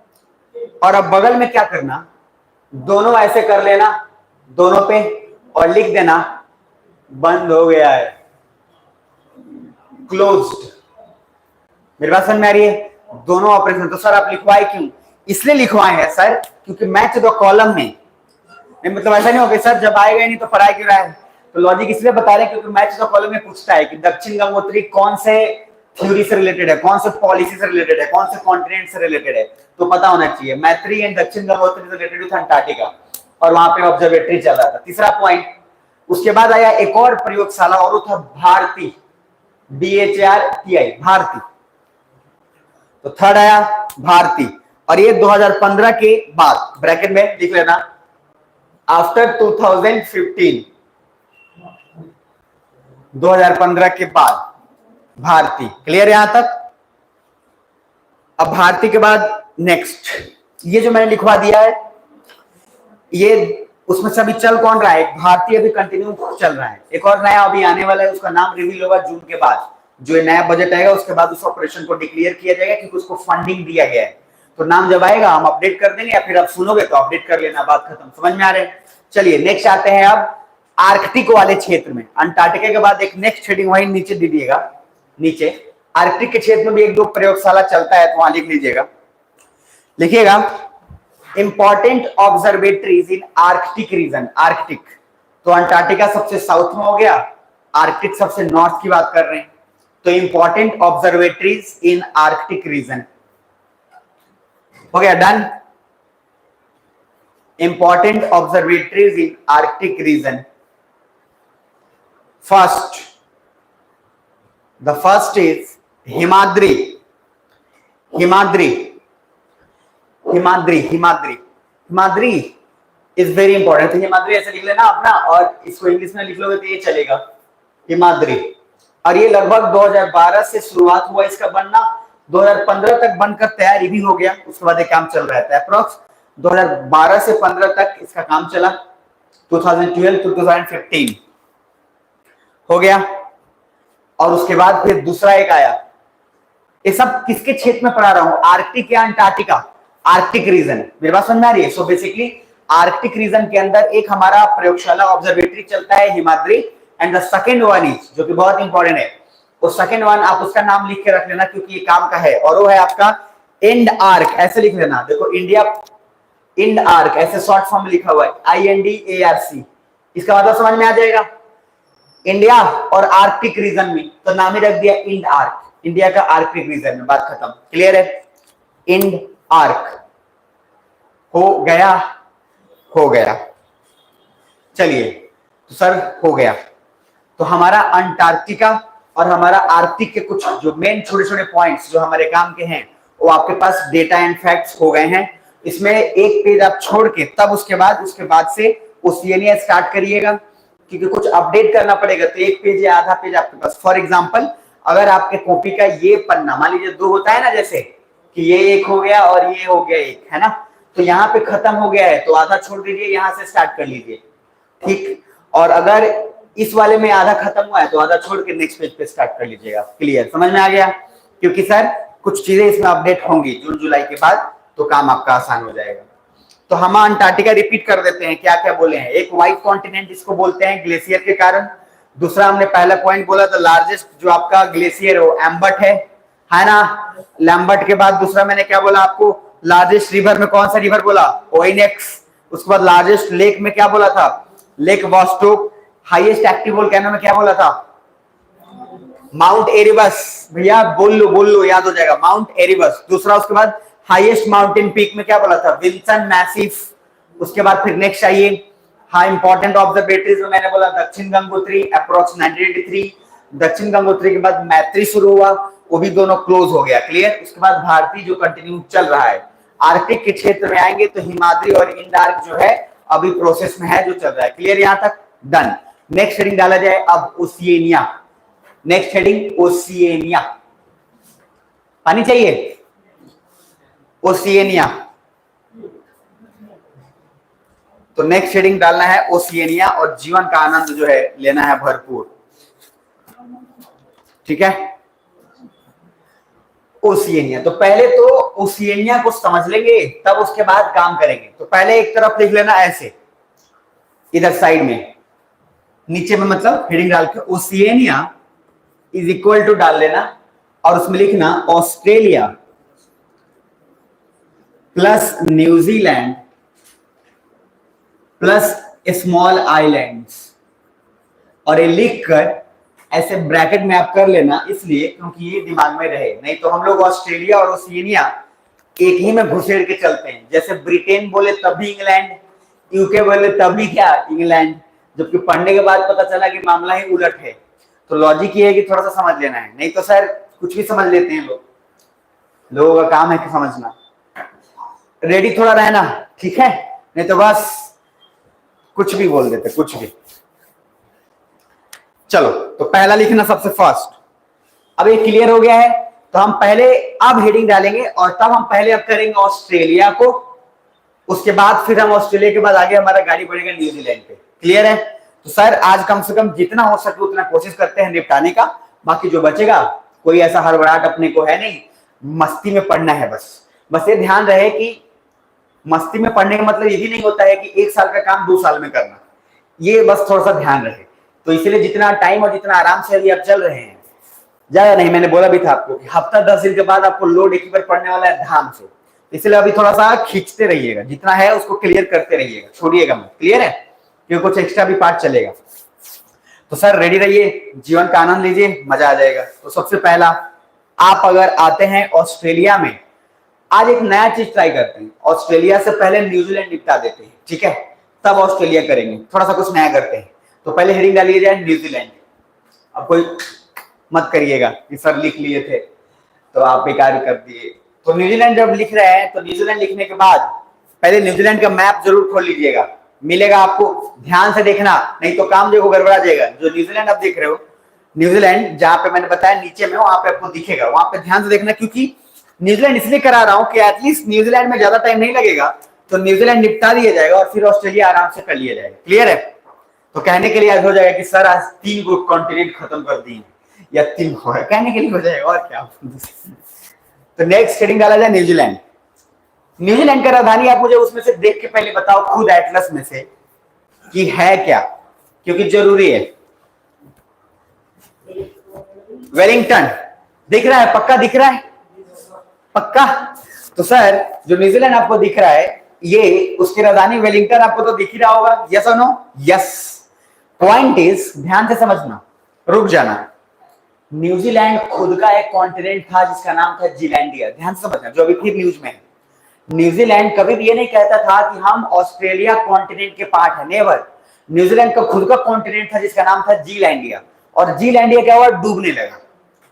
और अब बगल में क्या करना, दोनों ऐसे कर लेना दोनों पे और लिख देना बंद हो गया है, क्लोज्ड। मेरी बात समझ में आ रही है, दोनों ऑपरेशन। तो सर आप लिखवाए क्यों, इसलिए लिखवाए हैं सर क्योंकि मैच द कॉलम में, मतलब ऐसा नहीं होगा सर जब आएगा ही नहीं तो पढ़ाई क्यों रहा है। तो लॉजिक इसलिए बता रहे हैं क्योंकि मैच द कॉलम में पूछता है कि दक्षिण गंगोत्री कौन से थ्योरी से रिलेटेड है, कौन से पॉलिसी से रिलेटेड है, कौन से कॉन्टिनेंट से रिलेटेड है, तो पता होना चाहिए। मैत्री एंड दक्षिण गंगोत्री से रिलेटेड विद अंटार्कटिका, और वहां पे ऑब्जर्वेटरी चल रहा था। तीसरा पॉइंट, उसके बाद आया एक और प्रयोगशाला और वो था भारती, BHARTI, भारती। तो थर्ड आया भारती, और ये 2015 के बाद, ब्रैकेट में लिख लेना आफ्टर 2015, 2015 के बाद भारती। क्लियर यहां तक। अब भारती के बाद नेक्स्ट, ये जो मैंने लिखवा दिया है ये उसमें से अभी चल कौन रहा है, भारतीय अभी कंटिन्यू चल रहा है। एक और नया अभी आने वाला है, उसका नाम रिवील होगा जून के बाद, जो नया बजट आएगा उसके बाद उस ऑपरेशन को डिक्लेयर किया जाएगा क्योंकि उसको फंडिंग दिया गया है। तो नाम जब आएगा हम अपडेट कर देंगे, या फिर आप सुनोगे तो अपडेट कर लेना, बात खत्म। समझ में आ रहे हैं। चलिए नेक्स्ट आते हैं अब आर्कटिक वाले क्षेत्र में। अंटार्कटिका के बाद एक नेक्स्ट हेडिंग वहीं नीचे दे दिएगा, नीचे आर्कटिक के क्षेत्र में भी एक दो प्रयोगशाला चलता है तो वहां लिख लीजिएगा, लिखिएगा इंपॉर्टेंट ऑब्जर्वेटरीज इन आर्कटिक रीजन। आर्कटिक तो अंटार्कटिका सबसे साउथ में हो गया, आर्कटिक सबसे नॉर्थ की बात कर रहे हैं। तो इंपॉर्टेंट ऑब्जर्वेटरीज इन आर्कटिक रीजन हो गया, done. Important observatories in Arctic region, first, the first is Himadri. Himadri, Himadri, Himadri, Himadri is very important. तो हिमाद्री ऐसे लिख लेना अपना, और इसको इंग्लिश में लिख लोगे तो ये चलेगा, हिमाद्री। और ये लगभग 2012 से शुरुआत हुआ इसका बनना, 2015 तक बनकर तैयारी भी हो गया, उसके बाद एक काम चल रहा था। अप्रोक्स 2012 से 15 तक इसका काम चला, 2012 to 2015 हो गया। और उसके बाद फिर दूसरा एक आया। ये सब किसके क्षेत्र में पढ़ा रहा हूं, आर्कटिक या अंटार्कटिका, आर्कटिक रीजन। मेरी बात समझ में आ रही है। सो बेसिकली आर्कटिक रीजन के अंदर एक हमारा प्रयोगशाला ऑब्जर्वेटरी चलता है Himadri, and the second one is, जो कि बहुत इंपॉर्टेंट है, वो सेकंड वन आप उसका नाम लिख के रख लेना क्योंकि ये काम का है, और वो है आपका इंड आर्क। ऐसे लिख लेना, देखो इंडिया इंड आर्क ऐसे शॉर्ट फॉर्म में लिखा हुआ है, INDARC। इसका मतलब समझ में आ जाएगा, इंडिया और आर्कटिक रीजन में, तो नाम ही रख दिया इंड आर्क, इंडिया का आर्कटिक रीजन में, बात खत्म। क्लियर है। इंड आर्क हो गया, हो गया। चलिए तो सर हो गया, तो हमारा अंटार्कटिका और हमारा आर्कटिक के कुछ जो मेन छोटे छोटे पॉइंट्स जो हमारे काम के हैं वो आपके पास डेटा एंड फैक्ट्स हो गए हैं। इसमें एक पेज आप छोड़ के तब उसके बाद से वो CNA स्टार्ट करिएगा क्योंकि कुछ अपडेट करना पड़ेगा। तो एक पेज या आधा पेज आपके पास, फॉर एग्जांपल अगर आपके कॉपी का ये पन्ना मान लीजिए 2 होता है ना, जैसे कि ये एक हो गया और ये हो गया एक, है ना, तो यहाँ पे खत्म हो गया है तो आधा छोड़ दीजिए, यहां से स्टार्ट कर लीजिए, ठीक। और अगर इस वाले में आधा खत्म हुआ है तो आधा छोड़ के नेक्स्ट पेज पे स्टार्ट कर लीजिएगा। क्लियर, समझ में आ गया। क्योंकि सर कुछ चीजें इसमें अपडेट होंगी जून जुलाई के बाद, तो काम आपका आसान हो जाएगा। तो हम अंटार्कटिका रिपीट कर देते हैं, क्या क्या बोले हैं। एक व्हाइट कॉन्टिनेंट इसको बोलते हैं ग्लेशियर के कारण। दूसरा हमने पहला पॉइंट बोला था, लार्जेस्ट जो आपका ग्लेशियर वो एम्बर्ट है ना। लैम्बर्ट के बाद दूसरा मैंने क्या बोला आपको, लार्जेस्ट रिवर में कौन सा रिवर बोला, ओइनेक्स। उसके बाद लार्जेस्ट लेक में क्या बोला था, लेक वॉस्टोक। हाईएस्ट एक्टिव वोल्केनो में क्या बोला था, माउंट एरिबस। भैया बोल लो याद हो जाएगा, माउंट एरिबस। दूसरा उसके बाद हाईएस्ट माउंटेन पीक में क्या बोला था, विल्सन मैसिव। उसके बाद फिर नेक्स्ट आइए, हाँ इंपॉर्टेंट ऑब्जर्वेटरीज में मैंने बोला दक्षिण गंगोत्री अप्रोक्स 1983। दक्षिण गंगोत्री के बाद मैत्री शुरू हुआ, वो भी दोनों क्लोज हो गया, क्लियर। उसके बाद भारतीय जो कंटिन्यू चल रहा है। आर्कटिक के क्षेत्र में आएंगे तो हिमाद्री और इंडार्क जो है अभी प्रोसेस में है, जो चल रहा है, क्लियर यहां तक, डन। नेक्स्ट हेडिंग डाला जाए अब ओशिएनिया। नेक्स्ट हेडिंग ओशिएनिया, पानी चाहिए, ओशिएनिया। तो नेक्स्ट हेडिंग डालना है ओशिएनिया, और जीवन का आनंद जो है लेना है भरपूर, ठीक है। ओशिएनिया, तो पहले तो ओशिएनिया को समझ लेंगे तब उसके बाद काम करेंगे। तो पहले एक तरफ लिख लेना ऐसे, इधर साइड में, नीचे में मतलब हेडिंग डाल के ओशिएनिया इज इक्वल टू डाल लेना, और उसमें लिखना Australia plus New Zealand plus small islands. और ये लिखकर ऐसे ब्रैकेट में आप कर लेना, इसलिए क्योंकि ये दिमाग में रहे, नहीं तो हम लोग ऑस्ट्रेलिया और ओशिएनिया एक ही में घुसेड़ के चलते हैं। जैसे ब्रिटेन बोले तभी इंग्लैंड, यूके बोले तभी क्या इंग्लैंड, जबकि पढ़ने के बाद पता चला कि मामला ही उलट है। तो लॉजिक ये है कि थोड़ा सा समझ लेना है, नहीं तो सर कुछ भी समझ लेते हैं लोग, लोगों का काम है कि समझना। रेडी थोड़ा रहना, ठीक है, नहीं तो बस कुछ भी बोल देते, कुछ भी। चलो, तो पहला लिखना सबसे फर्स्ट। अब ये क्लियर हो गया है, तो हम पहले अब हेडिंग डालेंगे, और तब हम पहले अब करेंगे ऑस्ट्रेलिया को, उसके बाद फिर हम ऑस्ट्रेलिया के बाद आगे हमारा गाड़ी बढ़ेगा न्यूजीलैंड पे, क्लियर है। तो सर आज कम से कम जितना हो सके उतना कोशिश करते हैं निपटाने का, बाकी जो बचेगा कोई ऐसा हड़बड़ाहट अपने को है नहीं, मस्ती में पढ़ना है बस। बस ये ध्यान रहे कि मस्ती में पढ़ने का मतलब ये भी नहीं होता है कि 1 साल का काम 2 साल में करना, ये बस थोड़ा सा ध्यान रहे। तो इसलिए जितना टाइम और जितना आराम से अभी आप चल रहे हैं, ज्यादा नहीं, मैंने बोला भी था आपको कि हफ्ता 10 दिन के बाद आपको लोड एक ही बार पड़ने वाला है धाम से, इसलिए अभी थोड़ा सा खींचते रहिएगा, जितना है उसको क्लियर करते रहिएगा, छोड़िएगा मत, क्लियर है, क्योंकि कुछ एक्स्ट्रा भी पार्ट चलेगा। तो सर रेडी रहिए, जीवन का आनंद लीजिए, मजा आ जाएगा। तो सबसे पहला, आप अगर आते हैं ऑस्ट्रेलिया में, आज एक नया चीज ट्राई करते हैं, ऑस्ट्रेलिया से पहले न्यूजीलैंड निपटा देते हैं, ठीक है, तब ऑस्ट्रेलिया करेंगे, थोड़ा सा कुछ नया करते हैं। तो पहले हेडिंग डालिए जाए न्यूजीलैंड। अब कोई मत करिएगा कि सर लिख लिए थे तो आप बेकार कर दिए। तो न्यूजीलैंड जब लिख रहे हैं, तो न्यूजीलैंड लिखने के बाद पहले न्यूजीलैंड का मैप जरूर खोल लीजिएगा, मिलेगा आपको, ध्यान से देखना, नहीं तो काम देखो गड़बड़ा जाएगा। जो न्यूजीलैंड आप देख रहे हो, न्यूजीलैंड जहां पे मैंने बताया नीचे में, वहां पे आपको दिखेगा, वहां पे ध्यान से देखना, क्योंकि न्यूजीलैंड इसलिए करा रहा हूं कि एटलीस्ट न्यूजीलैंड में ज्यादा टाइम नहीं लगेगा, तो न्यूजीलैंड निपटा दिया जाएगा और फिर ऑस्ट्रेलिया आराम से कर लिया जाएगा, क्लियर है। तो कहने के लिए आज हो जाएगा कि सर आज 3 कॉन्टिनेंट खत्म कर दिए, या 3 हो है, कहने के लिए हो जाएगा और क्या। तो नेक्स्ट हेडिंग डाला जाए न्यूजीलैंड। न्यूजीलैंड का राजधानी आप मुझे उसमें से देख के पहले बताओ खुद एटलस में से कि है क्या, क्योंकि जरूरी है। वेलिंगटन दिख रहा है, पक्का दिख रहा है, पक्का। तो सर जो न्यूजीलैंड आपको दिख रहा है, ये उसकी राजधानी वेलिंगटन आपको तो दिख ही रहा होगा, यस और नो, यस। पॉइंट इज, ध्यान से समझना, रुक जाना, न्यूजीलैंड खुद का एक कॉन्टिनेंट था जिसका नाम था जीलैंडिया, ध्यान से समझना, जो अभी फिर न्यूज में है। न्यूजीलैंड कभी भी ये नहीं कहता था कि हम ऑस्ट्रेलिया कॉन्टिनेंट के पार्ट है, नेवर। न्यूजीलैंड का खुद का कॉन्टिनेंट था जिसका नाम था जीलैंडिया, और जीलैंडिया क्या हुआ, डूबने लगा,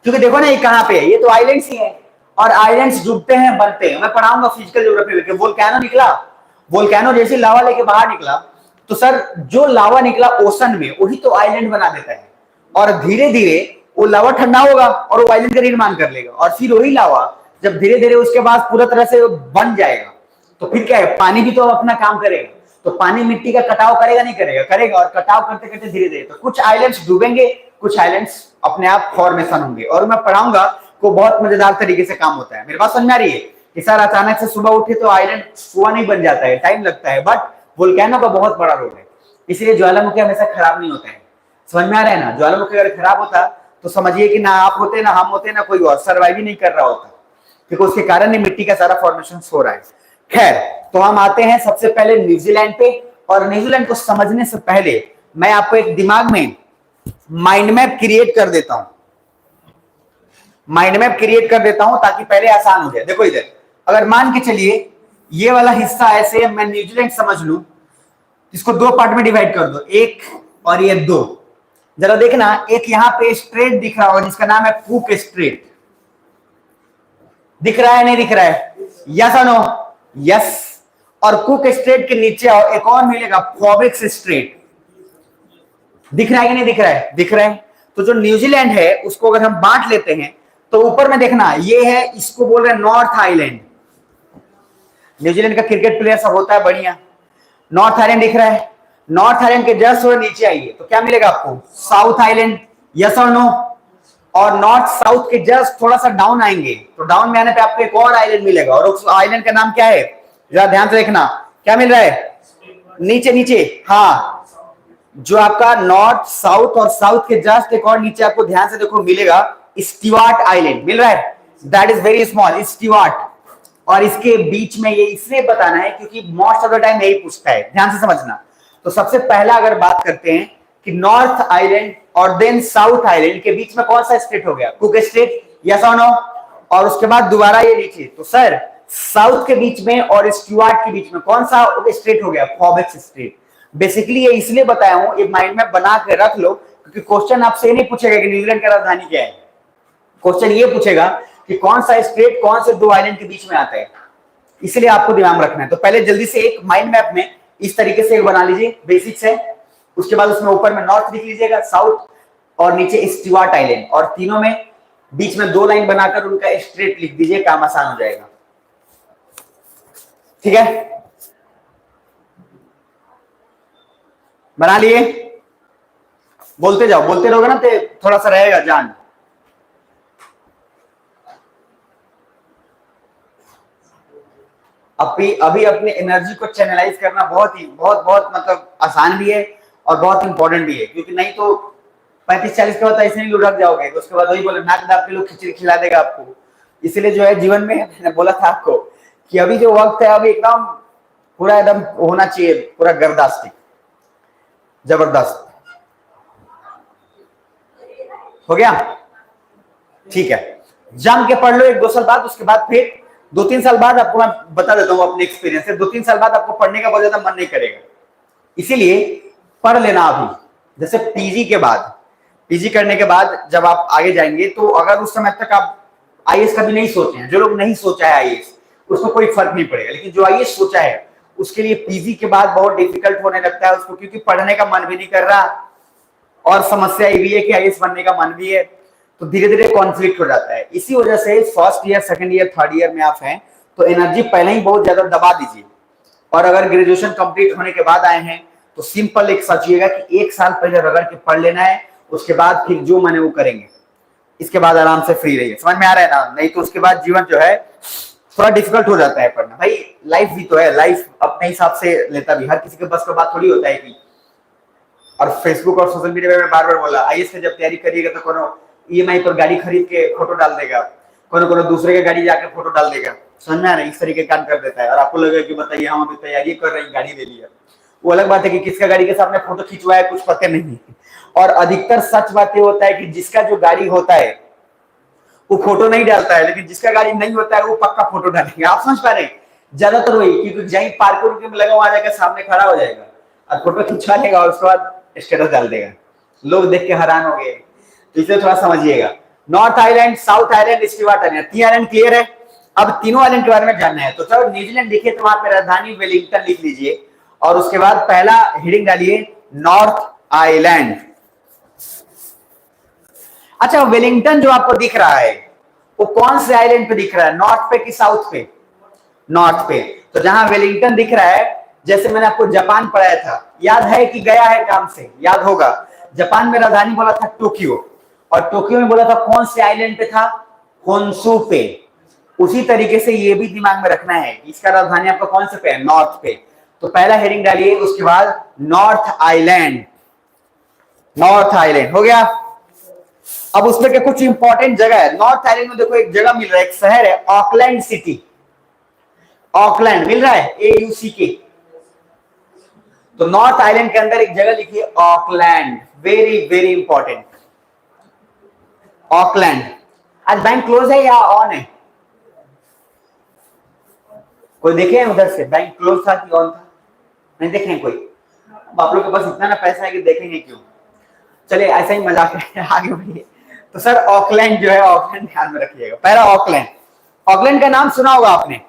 क्योंकि देखो ना ये कहां पे है, ये तो आइलैंड्स ही है, और आइलैंड्स डूबते हैं बनते हैं। मैं पढ़ाऊंगा फिजिकल ज्योग्राफी में, वोल्केनो निकला, वोल्केनो जैसे लावा लेके बाहर निकला, तो सर जो लावा निकला ओशन में, वही तो आइलैंड बना देता है, और धीरे धीरे वो लावा ठंडा होगा और वो आइलैंड का निर्माण कर लेगा, और फिर वही लावा जब धीरे धीरे उसके बाद पूरा तरह से बन जाएगा, तो फिर क्या है, पानी भी तो अपना काम करेगा। तो पानी मिट्टी का कटाव करेगा नहीं करेगा, करेगा, और कटाव करते करते धीरे धीरे तो कुछ आइलैंड्स डूबेंगे, कुछ आइलैंड्स अपने आप फॉर्मेशन होंगे, और मैं पढ़ाऊंगा को बहुत मजेदार तरीके से काम होता है। मेरे पास समझ आ रही है कि सर अचानक से सुबह उठे तो आइलैंड कुआं नहीं बन जाता है, टाइम लगता है, बट वोल्केनो का बहुत बड़ा रोल है, इसलिए ज्वालामुखी हमेशा खराब नहीं होता है। समझ में आ रहा है ना, ज्वालामुखी अगर खराब होता तो समझिए कि ना आप होते, ना हम होते, ना कोई और सर्वाइव ही नहीं कर रहा होता, क्योंकि उसके कारण ही मिट्टी का सारा फॉर्मेशन हो रहा है। खैर, तो हम आते हैं सबसे पहले न्यूजीलैंड पे। और न्यूजीलैंड को समझने से पहले मैं आपको एक दिमाग में माइंड मैप क्रिएट कर देता हूं। माइंड मैप क्रिएट कर देता हूं ताकि पहले आसान हो जाए। देखो इधर, अगर मान के चलिए ये वाला हिस्सा ऐसे मैं न्यूजीलैंड समझ लूं, इसको दो पार्ट में डिवाइड कर दो, एक और ये दो। जरा देखना, एक यहां पे स्ट्रेट दिख रहा होगा जिसका नाम है कुक स्ट्रेट। दिख रहा है नहीं दिख रहा है? यस और नो? यस। और कुक स्ट्रेट के नीचे एक और मिलेगा, फॉबिक्स स्ट्रेट। दिख रहा है कि नहीं दिख रहा है? दिख रहा है। तो जो न्यूजीलैंड है उसको अगर हम बांट लेते हैं तो ऊपर में देखना, ये है, इसको बोल रहे हैं नॉर्थ आइलैंड। न्यूजीलैंड का क्रिकेट प्लेयर सब होता है बढ़िया। नॉर्थ आइलैंड दिख रहा है? नॉर्थ आइलैंड के जस्ट और नीचे आइए तो क्या मिलेगा आपको? South island. यस और नो? और नॉर्थ साउथ के जस्ट थोड़ा सा डाउन आएंगे तो डाउन में आने पे आपको एक और आइलैंड मिलेगा, और उस आइलैंड का नाम क्या है? जरा ध्यान से देखना, क्या मिल रहा है? नीचे नीचे, हाँ, जो आपका नॉर्थ साउथ और साउथ के जस्ट एक और नीचे आपको ध्यान से देखो मिलेगा, स्टीवार्ट आइलैंड मिल रहा है। That is very small, Stewart. और इसके बीच में ये इसलिए बताना है क्योंकि मोस्ट ऑफ द टाइम यही पूछता है, ध्यान से समझना। तो सबसे पहला अगर बात करते हैं कि नॉर्थ आइलैंड और देन साउथ आइलैंड के बीच में कौन सा स्टेट हो गया? Cook state. यस और नो? और उसके बाद दोबारा ये नीचे, तो सर साउथ के बीच में और स्टीवार्ट के बीच में कौन सा स्टेट हो गया? फॉबिक्स स्टेट। बेसिकली ये इसलिए बताया हूं, एक माइंड में बना के रख लो, क्योंकि क्वेश्चन आपसे नहीं पूछेगा कि न्यूजीलैंड का राजधानी क्या है। क्वेश्चन ये पूछेगा कि कौन सा स्टेट कौन से दो आइलैंड के बीच में आता है, इसलिए आपको दिमाग रखना है। तो पहले जल्दी से एक माइंड मैप में इस तरीके से एक बना लीजिए, बेसिक्स है। उसके बाद उसमें ऊपर में नॉर्थ लिख लीजिएगा, साउथ, और नीचे स्टीवार्ट आइलैंड, और तीनों में बीच में दो लाइन बनाकर उनका स्ट्रेट लिख दीजिए, काम आसान हो जाएगा। ठीक है, बना लिए? बोलते जाओ, बोलते रहोगे ना तो थोड़ा सा रहेगा जान। अभी अपने एनर्जी को चैनलाइज करना बहुत बहुत मतलब आसान भी है और बहुत इंपॉर्टेंट भी है, क्योंकि नहीं तो 35-40 के बाद ऐसे ही लुढ़क जाओगे, तो उसके बाद वही बोले नाक दाब के लोग खिचड़ी खिला देगा आपको। इसलिए जो है जीवन में, मैंने बोला था आपको कि अभी जो वक्त है अभी एकदम पूरा एकदम होना चाहिए, पूरा गर्दास्ती, जबरदस्त। हो गया? ठीक है, जम के पढ़ लो 1-2 साल बाद। उसके बाद फिर 2-3 साल बाद आपको मैं बता देता हूं अपने एक्सपीरियंस से, 2-3 साल बाद आपको पढ़ने का बहुत ज्यादा मन नहीं करेगा, इसीलिए पढ़ लेना अभी। जैसे पीजी के बाद, पीजी करने के बाद जब आप आगे जाएंगे, तो अगर उस समय तक आप आईएएस का भी नहीं सोचे हैं, जो लोग नहीं सोचा है आईएएस, उसको कोई फर्क नहीं पड़ेगा, लेकिन जो आईएएस सोचा है उसके लिए पीजी के बाद बहुत डिफिकल्ट होने लगता है उसको, क्योंकि पढ़ने का मन भी नहीं कर रहा, और समस्या ये भी है कि आईएएस बनने का मन भी है, तो धीरे धीरे कॉन्फ्लिक्ट हो जाता है। इसी वजह से first year, second year, third year में आप हैं तो एनर्जी पहले ही बहुत ज्यादा दबा दीजिए। और अगर ग्रेजुएशन कंप्लीट होने के बाद आए हैं तो सिंपल एक सोचिएगा कि 1 साल पहले रगड़ के पढ़ लेना है, उसके बाद फिर जो माने वो करेंगे, इसके बाद आराम से फ्री रहिए। समझ में आ रहा है ना? नहीं तो उसके बाद जीवन जो है थोड़ा डिफिकल्ट हो जाता है पढ़ना। भाई लाइफ भी तो है, लाइफ अपने हिसाब से लेता भी, हर किसी के बस का बात थोड़ी होता है कि। और फेसबुक और सोशल मीडिया में बार बार बोला, आईएएस की जब तैयारी करिएगा तो कोनो ईएमआई पर गाड़ी खरीद के फोटो डाल देगा, कोनो दूसरे के गाड़ी जाके फोटो डाल देगा, समझ में आ रहा है? इस तरीके काम कर देता है, और आपको लगेगा कि बताइए हम अभी तैयारी कर रहे हैं, गाड़ी ले लिया। वो अलग बात है कि किसका गाड़ी के सामने फोटो खिंचवाया कुछ पता नहीं। और अधिकतर सच बात ये होता है कि जिसका जो गाड़ी होता है वो फोटो नहीं डालता है, लेकिन जिसका गाड़ी नहीं होता है वो पक्का फोटो डालेंगे। आप समझ पा रहे हैं? ज्यादातर वही, क्योंकि जहीं पार्किंग में लगा हुआ जाएगा, सामने खड़ा हो जाएगा और फोटो खिंचवा लेगा और उसके बाद स्टेटस डाल देगा, लोग देख के हैरान हो गए। तो इसे थोड़ा समझिएगा। North island, south island, Stewart island, 3 island clear है। अब तीनों आइलैंड के बारे में जानना है, तो चलो न्यूजीलैंड देखिए तो वहां पे राजधानी वेलिंगटन लिख लीजिए, और उसके बाद पहला हेडिंग डालिए नॉर्थ आइलैंड। अच्छा, वेलिंगटन जो आपको दिख रहा है वो कौन से आइलैंड पे दिख रहा है? नॉर्थ पे कि साउथ पे? नॉर्थ पे। तो जहां वेलिंगटन दिख रहा है, जैसे मैंने आपको जापान पढ़ाया था, याद है कि गया है काम से? याद होगा। जापान में राजधानी बोला था टोक्यो, और टोक्यो में बोला था कौन से आइलैंड पे था? होन्शु पे। उसी तरीके से ये भी दिमाग में रखना है, इसका राजधानी आपका कौन से पे है? नॉर्थ पे। तो पहला हेडिंग डालिए, उसके बाद नॉर्थ आइलैंड। नॉर्थ आइलैंड हो गया। अब उसमें के कुछ इंपॉर्टेंट जगह है। नॉर्थ आइलैंड में देखो एक जगह मिल रहा है, एक शहर है ऑकलैंड सिटी। ऑकलैंड मिल रहा है, AUCK। तो नॉर्थ आइलैंड के अंदर एक जगह लिखिए Auckland, very very important, Auckland. आज बैंक क्लोज है या ऑन है? कोई देखे हैं उधर से बैंक क्लोज था कि ऑन था? नहीं देखे हैं कोई? अब आप लोग के पास इतना ना पैसा है कि देखेंगे क्यों। चलिए ऐसा ही मजाक है, आगे बढ़िए। तो सर ऑकलैंड जो है, ऑकलैंड ध्यान में रखिएगा, पहला ऑकलैंड। ऑकलैंड का नाम सुना होगा आपने,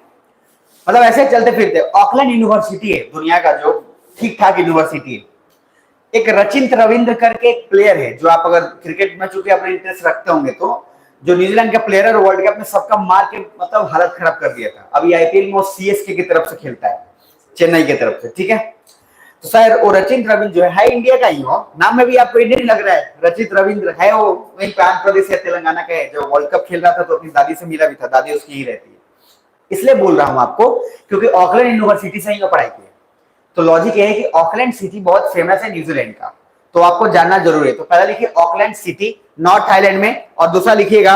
मतलब ऐसे चलते फिरते। ऑकलैंड यूनिवर्सिटी है दुनिया का जो ठीक ठाक यूनिवर्सिटी है। एक रचिंत रविंद्र करके एक प्लेयर है, जो आप अगर क्रिकेट में चूंकि अपने इंटरेस्ट रखते होंगे, तो जो न्यूजीलैंड का प्लेयर है, वर्ल्ड कप में सबका मार के मतलब हालत खराब कर दिया था। अभी आईपीएल में वो CSK की तरफ से खेलता है, चेन्नई की तरफ से, ठीक है। तो सर वो रचित रविंद्र जो है इंडिया का ही हो, नाम में भी आपको इंडियन लग रहा है, रचित रविंद्र है, वो वही आंध्र प्रदेश या तेलंगाना का है। जो वर्ल्ड कप खेल रहा था तो अपनी दादी से मिला भी था, दादी उसकी ही रहती है, इसलिए बोल रहा हूं आपको, क्योंकि ऑकलैंड यूनिवर्सिटी से ही पढ़ाई की है। तो लॉजिक ये है कि ऑकलैंड सिटी बहुत फेमस है न्यूजीलैंड का, तो आपको जानना जरूरी है। तो पहला लिखिए ऑकलैंड सिटी, नॉर्थ आइलैंड में, और दूसरा लिखिएगा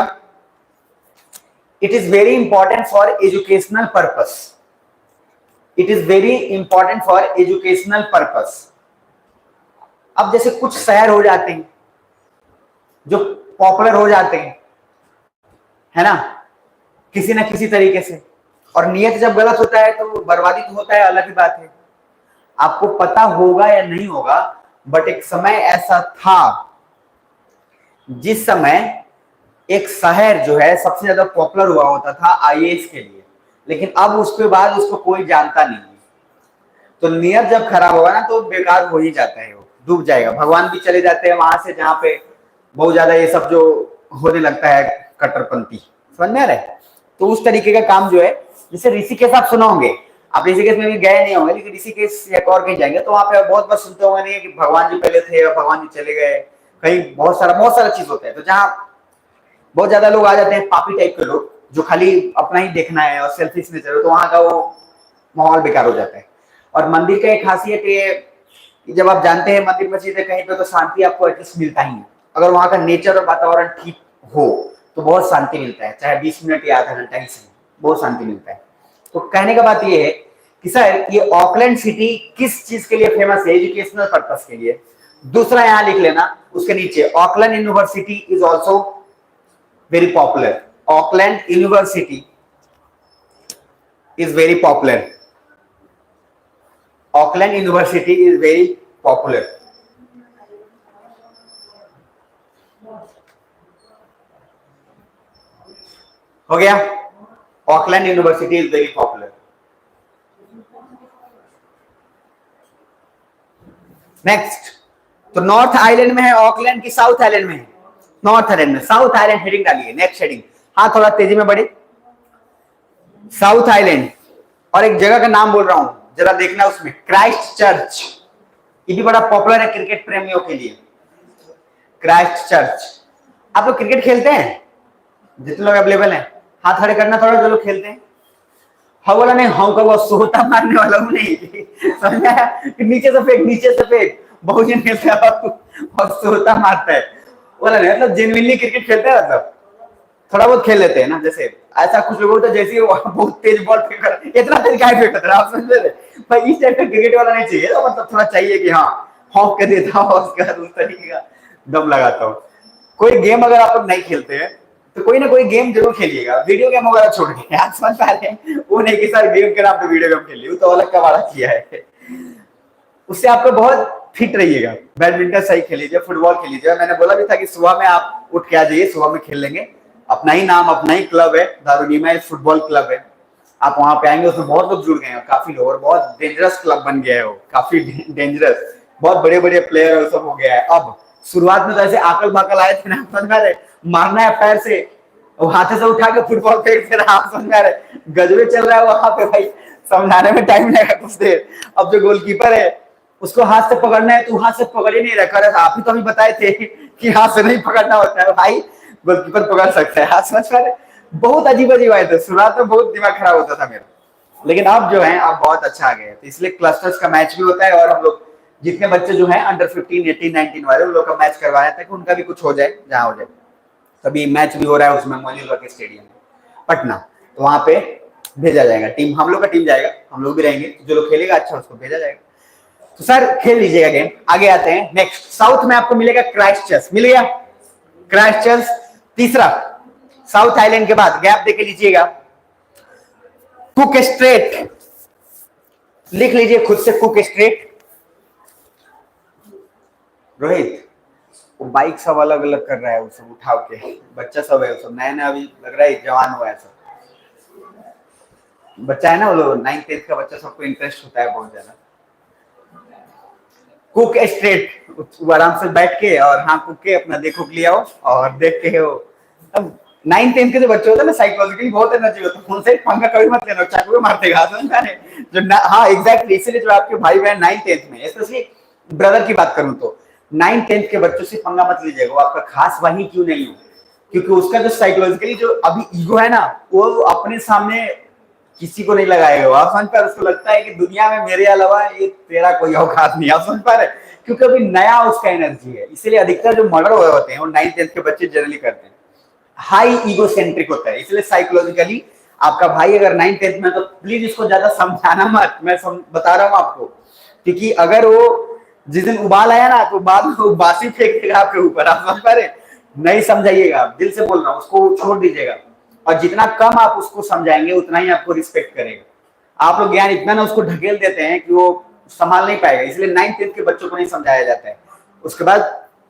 it is very important for educational purpose. It is very important for educational purpose. अब जैसे कुछ शहर हो जाते हैं जो पॉपुलर हो जाते हैं, है ना, किसी ना किसी तरीके से, और नियत जब गलत होता है तो बर्बादी तो होता है, अलग ही बात है। आपको पता होगा या नहीं होगा, बट एक समय ऐसा था जिस समय एक शहर जो है सबसे ज्यादा पॉपुलर हुआ होता था IAS के लिए, लेकिन अब उसके बाद उसको कोई जानता नहीं है। तो नियत जब खराब होगा ना तो बेकार हो ही जाता है, वो डूब जाएगा। भगवान भी चले जाते हैं वहां से जहां पे बहुत ज्यादा ये सब जो होने लगता है कट्टरपंथी, समझ में आ रहा है। तो उस तरीके का काम जो है, जैसे ऋषिकेश आप सुना होंगे, आप ऋषिकेश में भी गए नहीं होंगे, लेकिन ऋषिकेश या और कहीं जाएंगे तो वहां पे बहुत बार सुनते होंगे नहीं कि भगवान जी पहले थे और भगवान जी चले गए, कहीं बहुत सारा चीज होता है। तो जहाँ बहुत ज्यादा लोग आ जाते हैं, पापी टाइप के लोग जो खाली अपना ही देखना है और सेल्फिश नेचर है, तो वहां का वो माहौल बेकार हो जाता है। और मंदिर का एक खासियत ये, जब आप जानते हैं मंदिर मस्जिद है कहीं पे, तो शांति आपको एटलीस्ट मिलता ही है। अगर वहां का नेचर और वातावरण ठीक हो तो बहुत शांति मिलता है, चाहे 20 मिनट या आधा घंटा ही सही, बहुत शांति मिलता है। तो कहने का बात ये है कि सर ये ऑकलैंड सिटी किस चीज के लिए फेमस है? एजुकेशनल पर्पस के लिए। दूसरा यहां लिख लेना उसके नीचे, Auckland university is also very popular. Auckland university is very popular. Auckland university is very popular. हो गया, Auckland university is very popular. Next, तो नॉर्थ आइलैंड में है ऑकलैंड की साउथ आइलैंड में है? नॉर्थ आइलैंड में। साउथ आइलैंड हेडिंग डालिए, नेक्स्ट हेडिंग। हाँ थोड़ा तेजी में बढ़े। साउथ आइलैंड, और एक जगह का नाम बोल रहा हूं, जरा देखना उसमें, क्राइस्ट चर्च। ये भी बड़ा पॉपुलर है क्रिकेट प्रेमियों के लिए, क्राइस्ट चर्च। आप लोग क्रिकेट खेलते हैं? जितने लोग अवेलेबल हैं हाथ खड़े करना थोड़ा, जो लोग खेलते हैं। हाँ बोला नहीं, हाँ का वो सोता मारने वाला हूं नहीं, समझ आया? नीचे से फेंक, नीचे से फेंक, बहुत जन खेलते हैं और सोता मारता है, बोला नहीं, मतलब जेन्युइनली क्रिकेट खेलते हैं, मतलब थोड़ा बहुत खेल लेते हैं ना। जैसे ऐसा कुछ लोगों को जैसे बहुत तेज बॉल फेंक कर, इतना तेज क्या फेंक रहा है, आप समझ रहे? भाई इस टाइप का क्रिकेट वाला नहीं चाहिए, तो मतलब थोड़ा चाहिए कि हाँ हॉक के देता हूँ, उसके बाद उस तरीके का दम लगाता हूँ। कोई गेम अगर आप लोग नहीं खेलते हैं तो कोई ना कोई गेम जरूर खेलिएगा, वीडियो गेम वगैरह छोड़ के। आप समझ पा रहे हैं, वो नहीं कि सर गेम के नाम पे वीडियो गेम खेल लिया, तो अलग का वाला किया है। उससे आपको बहुत फिट रहिएगा। बैडमिंटन सही खेल लीजिए, फुटबॉल खेल लीजिए। मैंने बोला भी था कि सुबह में आप उठ के आ जाइए, सुबह में खेल लेंगे। अपना ही नाम, अपना ही क्लब है, दारुनीमा फुटबॉल क्लब है। आप वहां पे आएंगे, उसमें बहुत लोग जुड़ गए हैं, काफी लोग, और बहुत डेंजरस क्लब बन गया है वो, काफी डेंजरस, बहुत बड़े बड़े प्लेयर सब हो गया है। अब शुरुआत में तो ऐसे आकल बाकल आए थे ना, समझ में आ रहे, मारना है पैर से, हाथे से उठा के फुटबॉल फेंक दे रहा, आप समझ में आ रहे, गजबे चल रहा है वहां पे भाई, समझाने में टाइम लगेगा कुछ देर। अब जो गोलकीपर है उसको हाथ से पकड़ना है, तो हाथ से पकड़ ही नहीं रखा रहा। आप ही तो अभी बताए थे कि हाथ से नहीं पकड़ना होता है भाई, गोलकीपर पकड़ सकता है, हाथ समझ पा रहे। बहुत अजीब अजीब आए थे, शुरुआत में बहुत दिमाग खराब होता था मेरा, लेकिन अब जो है अब बहुत अच्छा आ गया। तो इसलिए क्लस्टर्स का मैच भी होता है, और हम लोग जितने बच्चे जो हैं अंडर 15, 18, 19 वाले, उन लोग का मैच करवाया ताकि उनका भी कुछ हो जाए, जहाँ हो जाए। तभी मैच भी हो रहा है उसमें, मोइनुल हक स्टेडियम में, पटना। तो वहां पे भेजा जाएगा। टीम, हम लोग का टीम जाएगा, हम लोग भी रहेंगे, जो लोग खेलेगा अच्छा उसको भेजा जाएगा। तो सर खेल लीजिएगा गेम। आगे आते हैं नेक्स्ट। साउथ में आपको मिलेगा क्राइस्टचर्च, मिल गया क्राइस्टचर्च। तीसरा साउथ आइलैंड के बाद गैप देके लीजिएगा कुक स्ट्रेट, लिख लीजिए खुद से कुक स्ट्रेट। रोहित वो बाइक सब अलग अलग कर रहा है, वो सब उठाओ के, बच्चा सब है, वो सब नया नया अभी लग रहा है जवान हुआ है, सब बच्चा है ना, वो लोग 9th-10th का बच्चा, सबको इंटरेस्ट होता है बहुत ज्यादा। कुक स्ट्रेट, आराम से बैठ के और हाँ कुक के अपना देखो लिया हो और देख के हो। अब 9th-10th के जो बच्चे होते हैं ना, साइकोलॉजिकली बहुत एनर्जी होता है, उनसे पंगा कभी मत लेना, चाकू मार देगा, समझ रहे जो हाँ एग्जैक्टली। इसीलिए जो आपके भाई बहन 9th-10th में, स्पेशली ब्रदर की बात करूं तो 9th-10th के बच्चों से पंगा मत लीजिएगा, वो आपका खास भाई क्यों नहीं हो, क्योंकि उसका जो साइकोलॉजिकली जो अभी ईगो है ना, वो अपने सामने किसी को नहीं लगाएगा। आप समझ पा रहे, उसको लगता है कि दुनिया में मेरे अलावा ये तेरा कोई औकात नहीं। आप समझ पा रहे, क्योंकि अभी नया उसका एनर्जी है, इसीलिए अधिकतर जो मर्डर हुए होते हैं वो 9th-10th के बच्चे जनरली करते हैं, हाई ईगो सेंट्रिक होता है। इसलिए साइकोलॉजिकली आपका भाई अगर 9th-10th में, तो प्लीज इसको ज्यादा समझाना मत, मैं बता रहा हूँ आपको, क्योंकि अगर वो जिस दिन उबाल आया ना, तो बाद में वो बासी फेंक देगा आपके ऊपर। आप समझ पा रहे, नहीं समझाइएगा, दिल से बोल रहा हूँ, उसको छोड़ दीजिएगा। और जितना कम आप उसको समझाएंगे उतना ही आपको रिस्पेक्ट करेगा। आप लोग ज्ञान इतना ना उसको ढकेल देते हैं कि वो संभाल नहीं पाएगा, इसलिए 9th-10th के बच्चों को नहीं समझाया जाता है। उसके बाद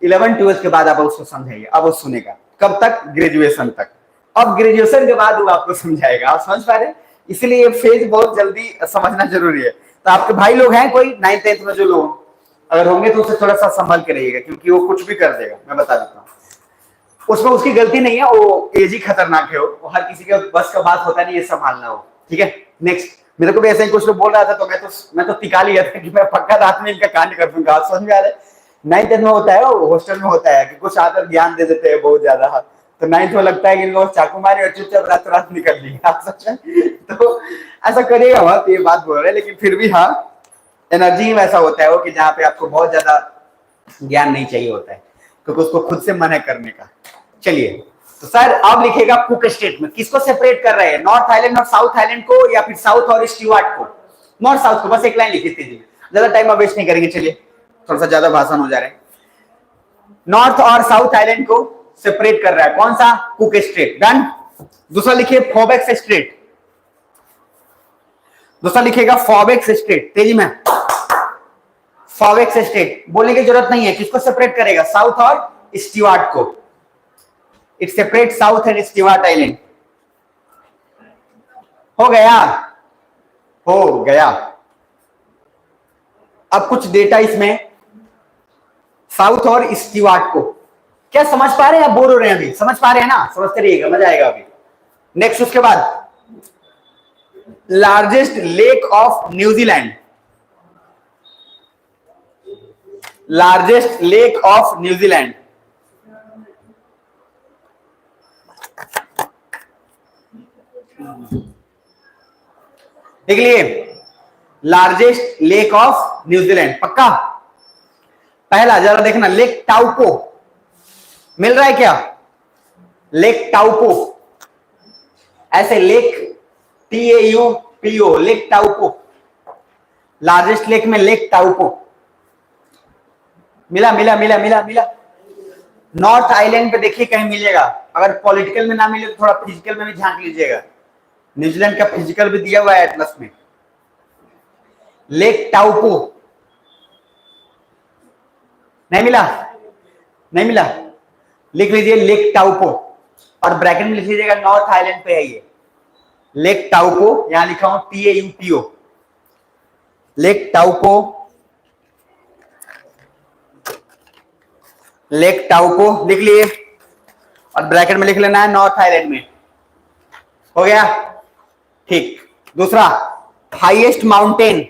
11th-12th के बाद आप उसको समझाइए, अब वो सुनेगा। कब तक? ग्रेजुएशन तक। अब ग्रेजुएशन के बाद वो आपको समझाएगा। आप समझ पा रहे, इसलिए ये फेज बहुत जल्दी समझना जरूरी है। तो आपके भाई लोग हैं कोई 9th-10th में जो लोग अगर होंगे, तो उसे थोड़ा सा संभल के रहिएगा, क्योंकि वो कुछ भी कर देगा, मैं बता देता हूँ। उसमें उसकी गलती नहीं है, वो एज ही खतरनाक है, वो हर किसी के बस का बात होता नहीं है संभालना हो। ठीक है, नेक्स्ट। मेरे को भी ऐसे ही कुछ लोग बोल रहा था, तो मैं तो टिका लिया था कि मैं पक्का रात में इनका कांड कर दूंगा। आप समझ में आ रहा है, 9th-10th में होता है, वो हॉस्टल में होता है कि कुछ आकर ज्ञान दे देते हैं बहुत ज्यादा, तो 9th में लगता है कि इनको चाकू मारे और चुपचाप रात रात निकल ली। आप समझ, तो ऐसा करिएगा मत, ये बात बोल रहे हैं, लेकिन फिर भी हाँ एनर्जी ही वैसा होता है वो, कि जहाँ पे आपको बहुत ज्यादा ज्ञान नहीं चाहिए होता है, क्योंकि उसको खुद से मना करने का। चलिए, तो सर अब लिखेगा कुक स्टेट में किसको सेपरेट कर रहे हैं, नॉर्थ आइलैंड और साउथ आइलैंड को, या फिर साउथ और स्टीवार्ट को? नॉर्थ साउथ को, बस एक लाइन लिखी थी, ज्यादा टाइम वेस्ट नहीं करेंगे। चलिए, थोड़ा सा ज्यादा भाषण हो जा रहा है। नॉर्थ और साउथ आइलैंड को सेपरेट कर रहा है कौन सा? Cook straight. डन। दूसरा लिखिए फॉबेक्स स्ट्रेट, दूसरा लिखिएगा फॉबेक्स स्ट्रेट, तेजी में। फॉबेक्स स्ट्रेट बोलने की जरूरत नहीं है, किसको सेपरेट करेगा? साउथ और स्टीवार्ट को। It separate south and Stewart island. हो गया, हो गया। अब कुछ डेटा इसमें साउथ और स्टीवार्ट को, क्या समझ पा रहे हैं? आप बोर हो रहे हैं अभी? समझ पा रहे हैं ना? समझते रहिएगा, मजा आएगा अभी। नेक्स्ट, उसके बाद largest lake of New Zealand, largest lake of New Zealand. देख लिए, लार्जेस्ट लेक ऑफ न्यूजीलैंड, पक्का? पहला जरा देखना, लेक टाउको मिल रहा है क्या? लेक टाउको, ऐसे लेक TAUPO, लेक टाउको। लार्जेस्ट लेक में लेक टाउको मिला, मिला, मिला, मिला, मिला। नॉर्थ आइलैंड पे देखिए कहीं मिलेगा, अगर पॉलिटिकल में ना मिले तो थोड़ा फिजिकल में भी झांक लीजिएगा। न्यूजीलैंड का फिजिकल भी दिया हुआ है एटलस में। लेक टाउको नहीं मिला, नहीं मिला, लिख लीजिए लेक टाउको, और ब्रैकेट में लिख लीजिएगा नॉर्थ आइलैंड पे है ये लेक टाउको, यहां लिखा हूं TAUPO, लेक टाउको, लेक टाउको लिख लिए, और ब्रैकेट में लिख लेना है नॉर्थ आइलैंड में। हो गया, ठीक। दूसरा, हाईएस्ट माउंटेन,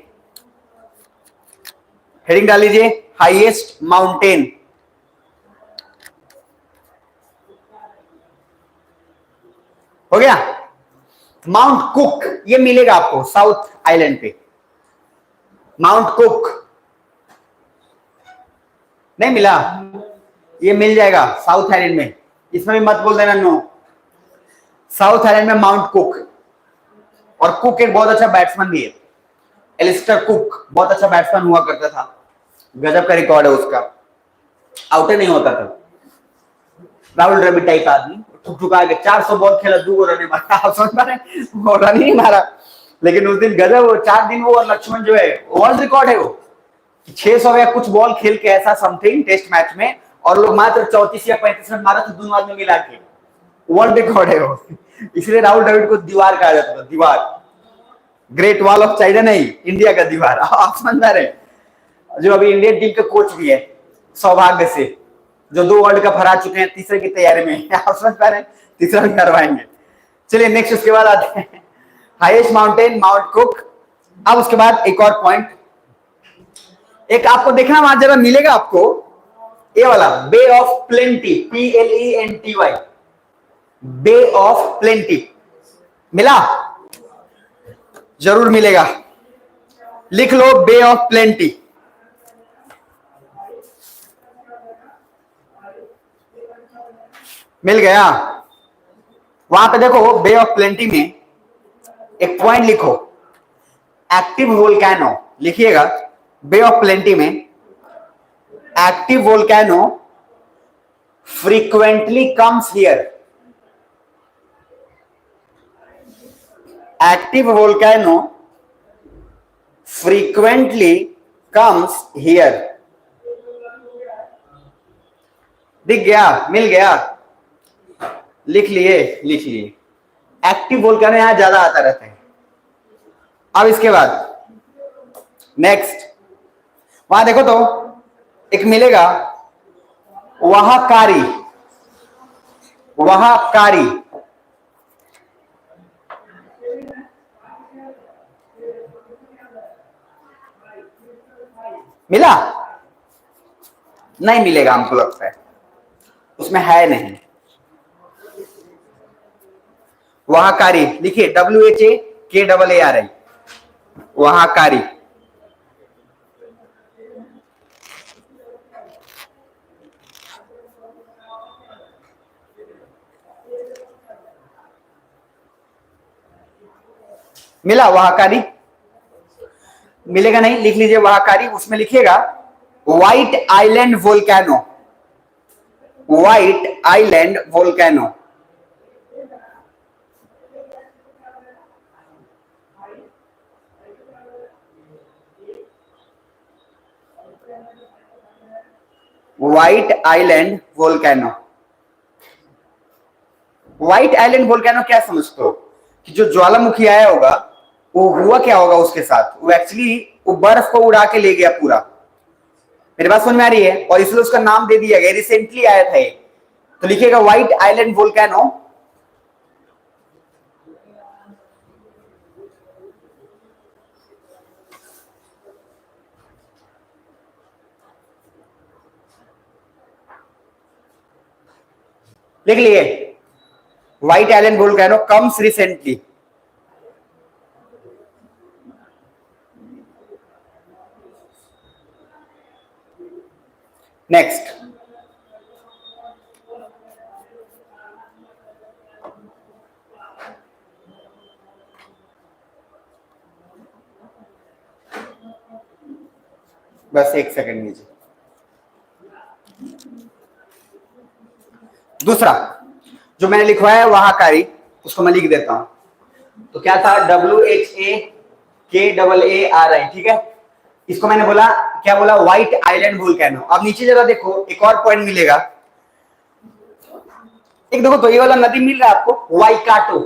हेडिंग डाल लीजिए हाईएस्ट माउंटेन। हो गया, माउंट कुक, ये मिलेगा आपको साउथ आइलैंड पे। माउंट कुक नहीं मिला, ये मिल जाएगा साउथ आइलैंड में, इसमें भी मत बोल देना नो। साउथ आइलैंड में माउंट कुक, और कुक एक बहुत अच्छा बैट्समैन भी है, एलिस्टर कुक बहुत अच्छा बैट्समैन हुआ करता था, गजब का रिकॉर्ड है उसका, आउट नहीं होता था, राहुल द्रविड़ टाइप आदमी, ठुकठुका के 400 बॉल खेला, 2 रन मारा, आप समझ पा रहे हैं, वो रन ही नहीं मारा, लेकिन उस दिन गजब, वो 4 दिन वो लक्ष्मण जो है वर्ल्ड रिकॉर्ड है वो, 600 या कुछ बॉल खेल के ऐसा समथिंग टेस्ट मैच में, और लोग मात्र 34 या 35 रन मारा था दोनों आदमी मिला के, वर्ल्ड रिकॉर्ड है वो, इसलिए राहुल द्रविड़ को दीवार कहा जाता था, दीवार, ग्रेट वॉल ऑफ चाइना नहीं, इंडिया का दीवार, आप समझ रहे, जो अभी इंडियन टीम के कोच भी है, सौभाग्य से, जो 2 वर्ल्ड कप हरा चुके हैं, तीसरे की तैयारी में, आप समझ पा रहे हैं, तीसरा भी करवाएंगे। चलिए नेक्स्ट, उसके बाद आते हैं हाईएस्ट माउंटेन माउंट कुक। अब उसके बाद एक और पॉइंट, एक आपको देखना वहां जरा मिलेगा आपको, ये वाला bay of plenty, PLENTY, bay of plenty, मिला? जरूर मिलेगा, लिख लो बे ऑफ प्लेंटी। मिल गया? वहां पे देखो बे ऑफ प्लेंटी में एक पॉइंट लिखो, एक्टिव वोल्केनो, लिखिएगा बे ऑफ प्लेंटी में active volcano frequently comes here, active volcano frequently comes here, दिख गया? मिल गया? लिख लिए? लिख लिए, एक्टिव वोल्केनो यहां ज्यादा आता रहता है। अब इसके बाद नेक्स्ट, वहां देखो तो एक मिलेगा वहाकारी, वहाकारी, मिला? नहीं मिलेगा हमको लगता है, उसमें है नहीं, वहाकारी, लिखिए WHAKAARI, वहाकारी। मिला वहाकारी? मिलेगा नहीं, लिख लीजिए वहाकारी, उसमें लिखिएगा white island volcano, white island volcano, white island volcano. White island volcano क्या समझते हो कि जो ज्वालामुखी आया होगा वो हुआ क्या होगा उसके साथ, वो एक्चुअली वो बर्फ को उड़ा के ले गया पूरा, मेरी बात समझ में आ रही है, और इसलिए उसका नाम दे दिया गया, रिसेंटली आया था ये, तो लिखिएगा व्हाइट आइलैंड वोल्केनो, लिख लिए white island volcano comes recently. Next, बस एक सेकंड लीजिए। दूसरा जो मैंने लिखवाया है वहाकारी, उसको मैं लिख देता हूं, तो क्या था, WHAKAARI, ठीक है, इसको मैंने बोला, क्या बोला, व्हाइट आइलैंड वोल्केनो। अब नीचे जरा देखो, एक और पॉइंट मिलेगा, एक देखो तो ये वाला नदी मिल रहा है आपको, Waikato,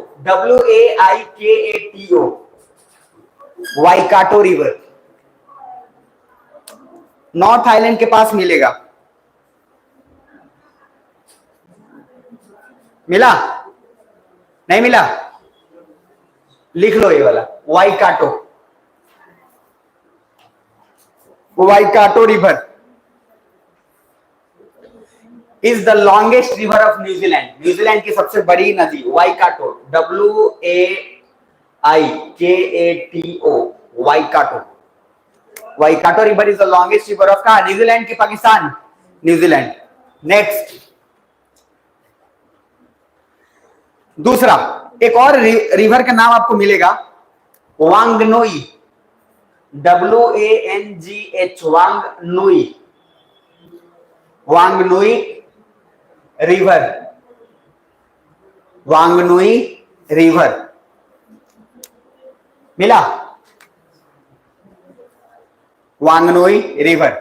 WAIKATO, Waikato river, north island के पास मिलेगा, मिला? नहीं मिला? लिख लो ये वाला Waikato, Waikato river is the longest river of New Zealand, New Zealand की सबसे बड़ी नदी Waikato, WAIKATO, Waikato, Waikato river is the longest river of कहा, न्यूजीलैंड की, पाकिस्तान, न्यूजीलैंड। नेक्स्ट, दूसरा एक और रिवर का नाम आपको मिलेगा, वांगनोई, WANGH, वांगनोई, वांगनोई रिवर, वांगनोई रिवर मिला, वांगनोई रिवर।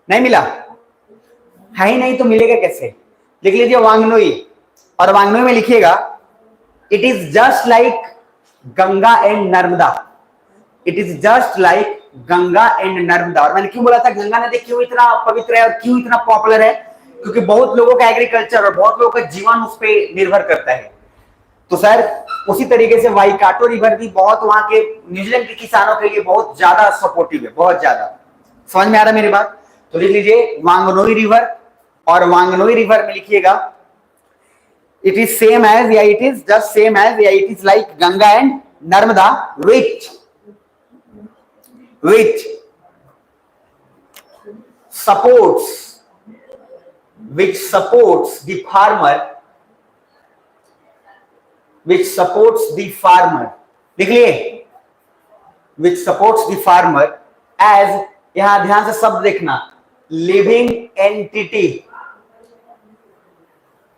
नहीं मिला, है ही नहीं तो मिलेगा कैसे? लिख लीजिए वांगनोई, और वांगनोई में लिखिएगा it is just like Ganga and Narmada, it is just like Ganga and Narmada. और मैंने क्यों बोला था गंगा नदी क्यों इतना पवित्र है और क्यों इतना पॉपुलर है? क्योंकि बहुत लोगों का एग्रीकल्चर और बहुत लोगों का जीवन उस पर निर्भर करता है। तो सर उसी तरीके से वाईकाटो रिवर भी बहुत वहां के न्यूजीलैंड के किसानों के लिए बहुत ज्यादा सपोर्टिव है, बहुत ज्यादा। समझ में आ रहा है मेरी बात? तो लिख लीजिए वांगनोई रिवर, और वांगनोई रिवर में लिखिएगा इट इज सेम एज, या it is just same as, या it is like Ganga and Narmada which supports the farmer, लिख लिए which supports the farmer as, यहां ध्यान से शब्द देखना, living entity,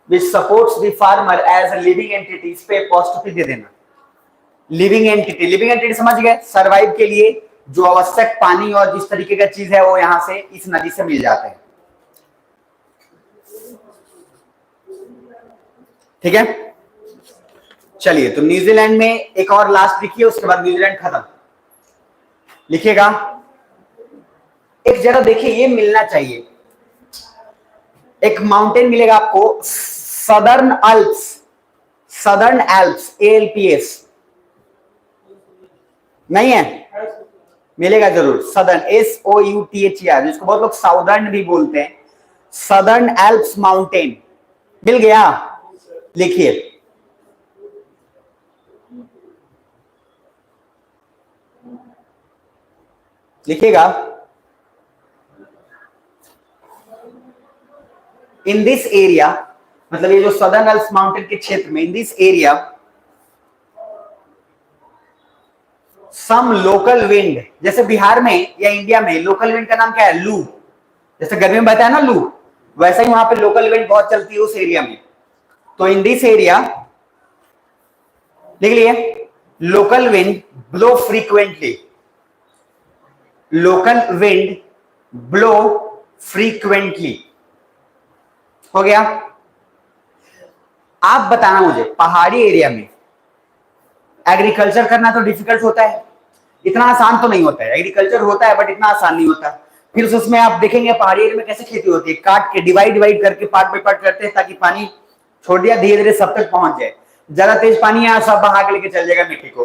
which supports the farmer as a living entity, इस पे apostrophe दे देना। लिविंग एंटिटी समझ गए? सरवाइव के लिए जो आवश्यक पानी और जिस तरीके का चीज है वो यहां से इस नदी से मिल जाते हैं। ठीक है, चलिए तो न्यूजीलैंड में एक और लास्ट लिखिए, उसके बाद न्यूजीलैंड खत्म। लिखिएगा एक जगह देखिए, ये मिलना चाहिए, एक माउंटेन मिलेगा आपको, सदर्न एल्प्स, ALPS नहीं है? मिलेगा जरूर, सदर्न, SOUTHER, जिसको बहुत लोग साउदर्न भी बोलते हैं, सदर्न एल्प्स माउंटेन मिल गया। लिखिए लिखिएगा इन दिस एरिया, मतलब ये जो सदर्न एल्प्स माउंटेन के क्षेत्र में, in this area some local wind, जैसे बिहार में या इंडिया में लोकल विंड का नाम क्या है? लू। जैसे गर्मी में बहता है ना लू, वैसा ही वहां पे लोकल विंड बहुत चलती है उस एरिया में। तो इन दिस एरिया लिख लिए local wind blow frequently, local wind blow frequently. हो गया? आप बताना मुझे, पहाड़ी एरिया में एग्रीकल्चर करना तो डिफिकल्ट होता है, इतना आसान तो नहीं होता है। एग्रीकल्चर होता है बट इतना आसान नहीं होता। फिर उसमें आप देखेंगे पहाड़ी एरिया में कैसे खेती होती है, काट के डिवाइड करके पार्ट बाई पार्ट करते हैं ताकि पानी छोड़ दिया, धीरे धीरे सब तक पहुंच जाए। ज्यादा तेज पानी है सब बहा के लेके चल जाएगा मिट्टी को,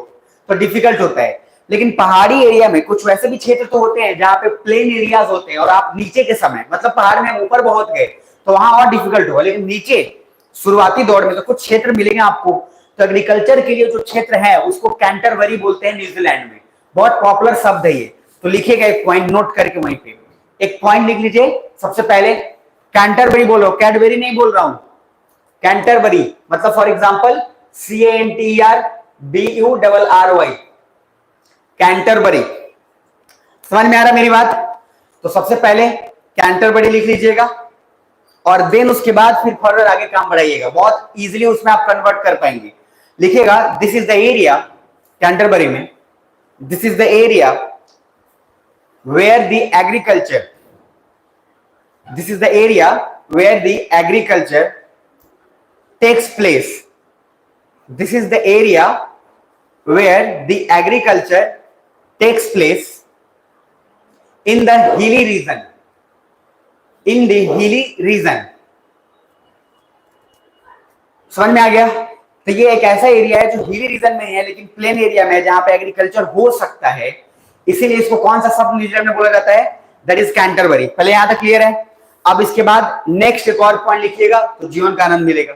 तो डिफिकल्ट होता है। लेकिन पहाड़ी एरिया में कुछ वैसे भी क्षेत्र तो होते हैं जहां पे प्लेन एरियाज होते हैं, और आप नीचे के समय, मतलब पहाड़ में ऊपर बहुत गए तो वहां और डिफिकल्ट होगा, लेकिन नीचे शुरुआती दौर में तो कुछ क्षेत्र मिलेंगे आपको। तो एग्रीकल्चर के लिए जो क्षेत्र है उसको कैंटरबरी बोलते हैं न्यूजीलैंड में, बहुत पॉपुलर शब्द है ये। तो लिखिएगा एक पॉइंट नोट करके, वहीं पे एक पॉइंट लिख लीजिए। सबसे पहले कैंटरबरी बोलो, कैडबेरी नहीं बोल रहा हूं, कैंटरबरी, मतलब फॉर एग्जांपल CANTERBURY, कैंटरबरी। समझ में आ रहा मेरी बात? तो सबसे पहले कैंटरबरी लिख लीजिएगा, और देन उसके बाद फिर फर्दर आगे काम बढ़ाइएगा, बहुत इजीली उसमें आप कन्वर्ट कर पाएंगे। लिखिएगा this is the area, Canterbury में this is the area where the agriculture, this is the area where the agriculture takes place, this is the area where the agriculture takes place in the hilly region, in the hilly region। समझ में आ गया? तो ये एक ऐसा एरिया है जो हिली रीजन में है लेकिन प्लेन एरिया में है जहां पे एग्रीकल्चर हो सकता है, इसीलिए इसको कौन सा शब्द न्यूजीलैंड में बोला जाता है? That is Canterbury. पहले यहां तक क्लियर है? अब इसके बाद नेक्स्ट एक और पॉइंट लिखिएगा तो जीवन का आनंद मिलेगा।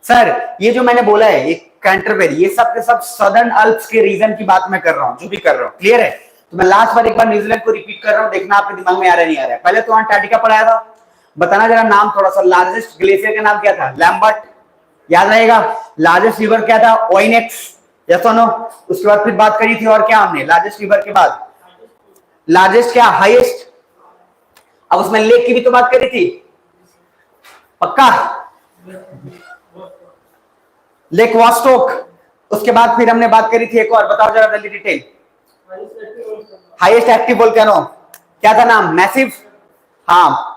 सर ये जो मैंने बोला है ये कैंटरबरी, ये सब के सब सदर्न अल्प्स के रीजन की बात मैं कर रहा हूं, जो भी कर रहा हूं, क्लियर है? तो मैं लास्ट बार एक बार न्यूजीलैंड को रिपीट कर रहा हूं, देखना आपके दिमाग में आ रहा नहीं आ रहा है। पहले तो अंटार्कटिका पढ़ाया था, बताना जरा नाम थोड़ा सा। लार्जेस्ट ग्लेशियर का नाम क्या था? लैम्बर्ट, याद रहेगा। लार्जेस्ट रिवर क्या था? ओइनेक्स, यस और नो। उसके बाद फिर बात करी थी और क्या हमने लार्जेस्ट रिवर के बाद? लार्जेस्ट क्या? हाईएस्ट। अब उसमें लेक की भी तो बात करी थी, पक्का? लेक वॉस्टोक। उसके बाद फिर हमने बात करी थी एक और, बताओ जरा जल्दी डिटेल। हाईएस्ट एक्टिव वोल्केनो, क्या था नाम? मैसिव। हाँ,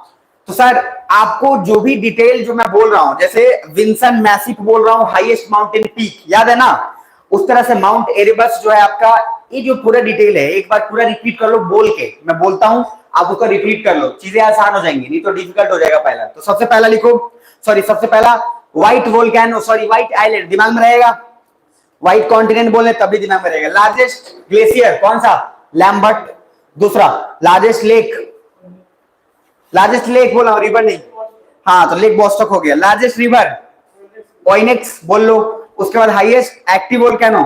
तो सर आपको जो भी डिटेल जो मैं बोल रहा हूं, जैसे विंसन मैसिव बोल रहा हूं, हाईएस्ट माउंटेन पीक, याद है ना? उस तरह से माउंट एरेबस जो है आपका, ये जो पूरा डिटेल है एक बार पूरा रिपीट कर लो बोल के। मैं बोलता हूं आप उसको रिपीट कर लो, चीजें आसान हो जाएंगी, नहीं तो डिफिकल्ट हो जाएगा। पहला तो सबसे पहला लिखो, सॉरी सबसे पहला white volcano, sorry white island, दिमाग में रहेगा। व्हाइट कॉन्टिनेंट बोले तभी दिमाग में रहेगा। लार्जेस्ट ग्लेशियर कौन सा? लैम्बर्ट। दूसरा लार्जेस्ट लेक, लार्जेस्ट लेक बोला, रिवर नहीं। हाँ, तो लेक बॉस्टक हो गया। लार्जेस्ट रिवर ओइनेक्स बोल लो। उसके बाद हाईएस्ट एक्टिव वोल्केनो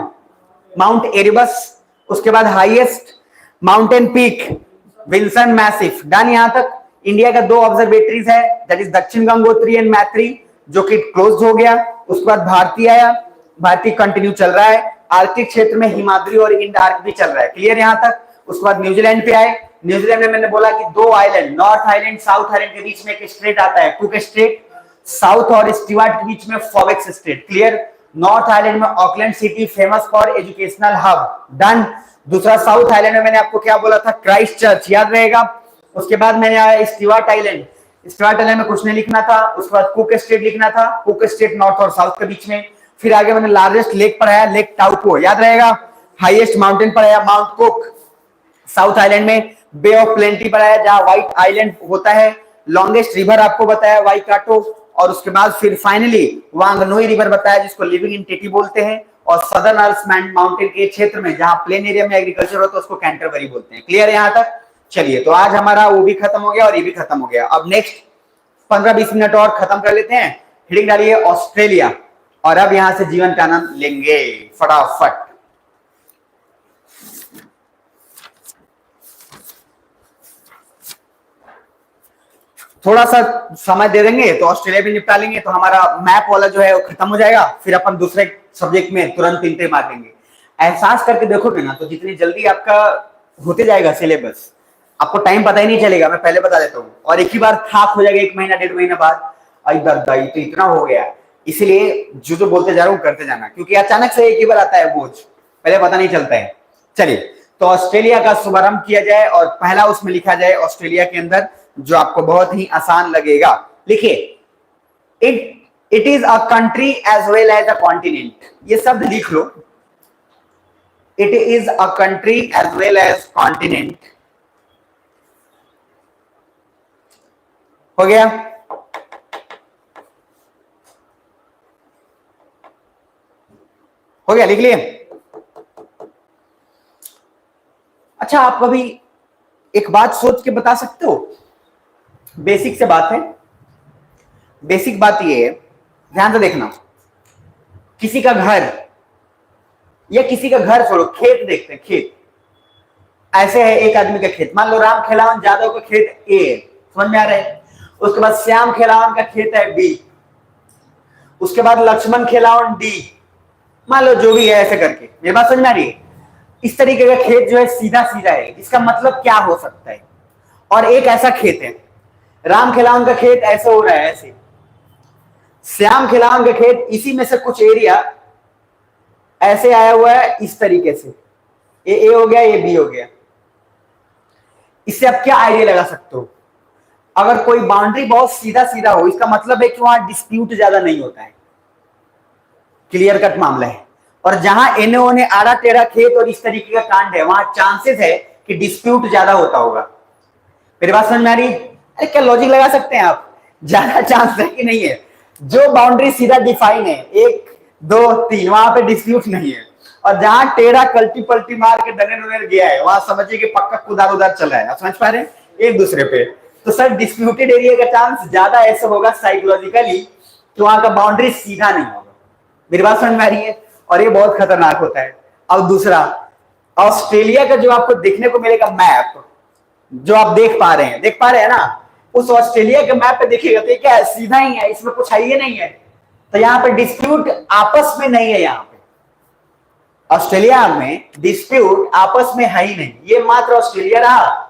माउंट एरिबस। उसके बाद highest mountain peak Wilson massive. Done यहां तक। इंडिया का 2 ऑब्जर्वेटरीज है, दैट इज दक्षिण गंगोत्री एंड मैत्री, जो कि क्लोज हो गया। उसके बाद भारतीय आया, भारतीय कंटिन्यू चल रहा है। आर्कटिक क्षेत्र में हिमाद्री और इंड आर्क भी चल रहा है, क्लियर यहां तक। उसके बाद न्यूजीलैंड पे आए। न्यूजीलैंड में मैंने बोला कि 2 island, north island south island के बीच में एक स्ट्रेट आता है, कुक स्ट्रेट। साउथ और स्टीवार्ट के बीच में फॉवेक्स स्ट्रेट, क्लियर। नॉर्थ आइलैंड में Auckland city famous for educational hub, done. दूसरा साउथ आइलैंड में मैंने आपको क्या बोला था? क्राइस्ट चर्च, याद रहेगा। उसके बाद मैंने आया स्टीवार्ट आइलैंड। स्टीवार्ट आइलैंड में कुछ नहीं लिखना था। उसके बाद कुक स्ट्रेट लिखना था, कुक स्ट्रेट नॉर्थ और साउथ के बीच में। फिर आगे मैंने लार्जेस्ट लेक पढ़ाया, लेक टाउको, याद रहेगा। हाईएस्ट माउंटेन पढ़ाया, माउंट कुक। साउथ आइलैंड में बे ऑफ प्लेंटी पढ़ाया, जहां व्हाइट आइलैंड होता है। लॉन्गेस्ट रिवर आपको बताया वाइकाटो। और उसके बाद फिर फाइनली वांगनोई रिवर बताया, जिसको लिविंग इन टेटी बोलते हैं। और सदर्न अल्समैंड माउंटेन के क्षेत्र में जहां प्लेन एरिया में एग्रीकल्चर होता है उसको कैंटरबरी बोलते हैं, क्लियर यहां तक। चलिए, तो आज हमारा वो भी खत्म हो गया और ये भी खत्म हो गया। अब नेक्स्ट 15-20 मिनट और खत्म कर लेते हैं। हेडिंग डालिए ऑस्ट्रेलिया, और अब यहां से जीवन का आनंद लेंगे फटाफट। थोड़ा सा समय दे देंगे तो ऑस्ट्रेलिया भी निपटा लेंगे, तो हमारा मैप वाला जो है वो खत्म हो जाएगा। फिर अपन दूसरे सब्जेक्ट में तुरंत इंट्री मार देंगे। एहसास करके देखोगे ना, तो जितनी जल्दी आपका होते जाएगा सिलेबस, आपको टाइम पता ही नहीं चलेगा। मैं पहले बता देता हूँ, और एक ही बार थाक हो जाएगा 1 महीना 1.5 महीना बाद, आई दर्द आई तो इतना हो गया। इसलिए जो बोलते जा रहा हूँ करते जाना, क्योंकि अचानक से एक ही बार आता है बोझ, पहले पता नहीं चलता है। चलिए, तो ऑस्ट्रेलिया का शुभारंभ किया जाए और पहला उसमें लिखा जाए ऑस्ट्रेलिया के अंदर, जो आपको बहुत ही आसान लगेगा। लिखिए, it is a country as well as a continent. ये शब्द लिख लो, it is a country as well as continent. हो गया? हो गया, लिख लिए? अच्छा, आप कभी एक बात सोच के बता सकते हो? बेसिक से बात है। बेसिक बात ये है, ध्यान से देखना। किसी का घर, या किसी का घर छोड़ो, खेत देखते हैं, खेत ऐसे है। एक आदमी का खेत, मान लो राम खेलावन यादव का खेत ए है, समझ में आ रहा है। उसके बाद श्याम खेलावन का खेत है बी। उसके बाद लक्ष्मण खेलावन डी, मान लो जो भी है, ऐसे करके। मेरी बात समझ में आ रही है? इस तरीके का खेत जो है सीधा सीधा है, इसका मतलब क्या हो सकता है? और एक ऐसा खेत है, राम खिलावन का खेत ऐसे हो रहा है, ऐसे। श्याम खिलावन का खेत इसी में से कुछ एरिया ऐसे आया हुआ है, इस तरीके से। ये ए हो गया, ये बी हो गया। इससे आप क्या आइडिया लगा सकते हो? अगर कोई बाउंड्री बहुत सीधा सीधा हो, इसका मतलब है कि वहां डिस्प्यूट ज्यादा नहीं होता है, क्लियर कट मामला है। और जहां एने ओने आड़ा टेढ़ा खेत और इस तरीके का कांड है, वहां चांसेस है कि डिस्प्यूट ज्यादा होता होगा। मेरी बात समझ में आ रही? अरे क्या लॉजिक लगा सकते हैं आप? ज्यादा चांस है कि नहीं है? जो बाउंड्री सीधा डिफाइन है, 1 2 3, वहां पे डिस्प्यूट नहीं है। और जहां टेढ़ा कल्टी पल्टी मार के डने डने गया है, वहां समझिए कि पक्का कुदार उदार चला है। आप समझ पा रहे हैं एक दूसरे पे? तो सर डिस्प्यूटेड एरिया का चांस ज्यादा ऐसा होगा साइकोलॉजिकली, कि वहां का बाउंड्री सीधा नहीं होगा। मेरी बात समझ में आ रही है? और ये बहुत खतरनाक होता है। अब दूसरा, ऑस्ट्रेलिया का जो आपको देखने को मिलेगा मैप, जो आप देख पा रहे हैं ना, उस ऑस्ट्रेलिया के मैप पे देखिएगा तो क्या है, सीधा ही है, इसमें कुछ है ही नहीं है। तो यहाँ पे डिस्प्यूट आपस में नहीं है। यहाँ पे ऑस्ट्रेलिया में डिस्प्यूट आपस में है ही नहीं, ये मात्र ऑस्ट्रेलिया रहा।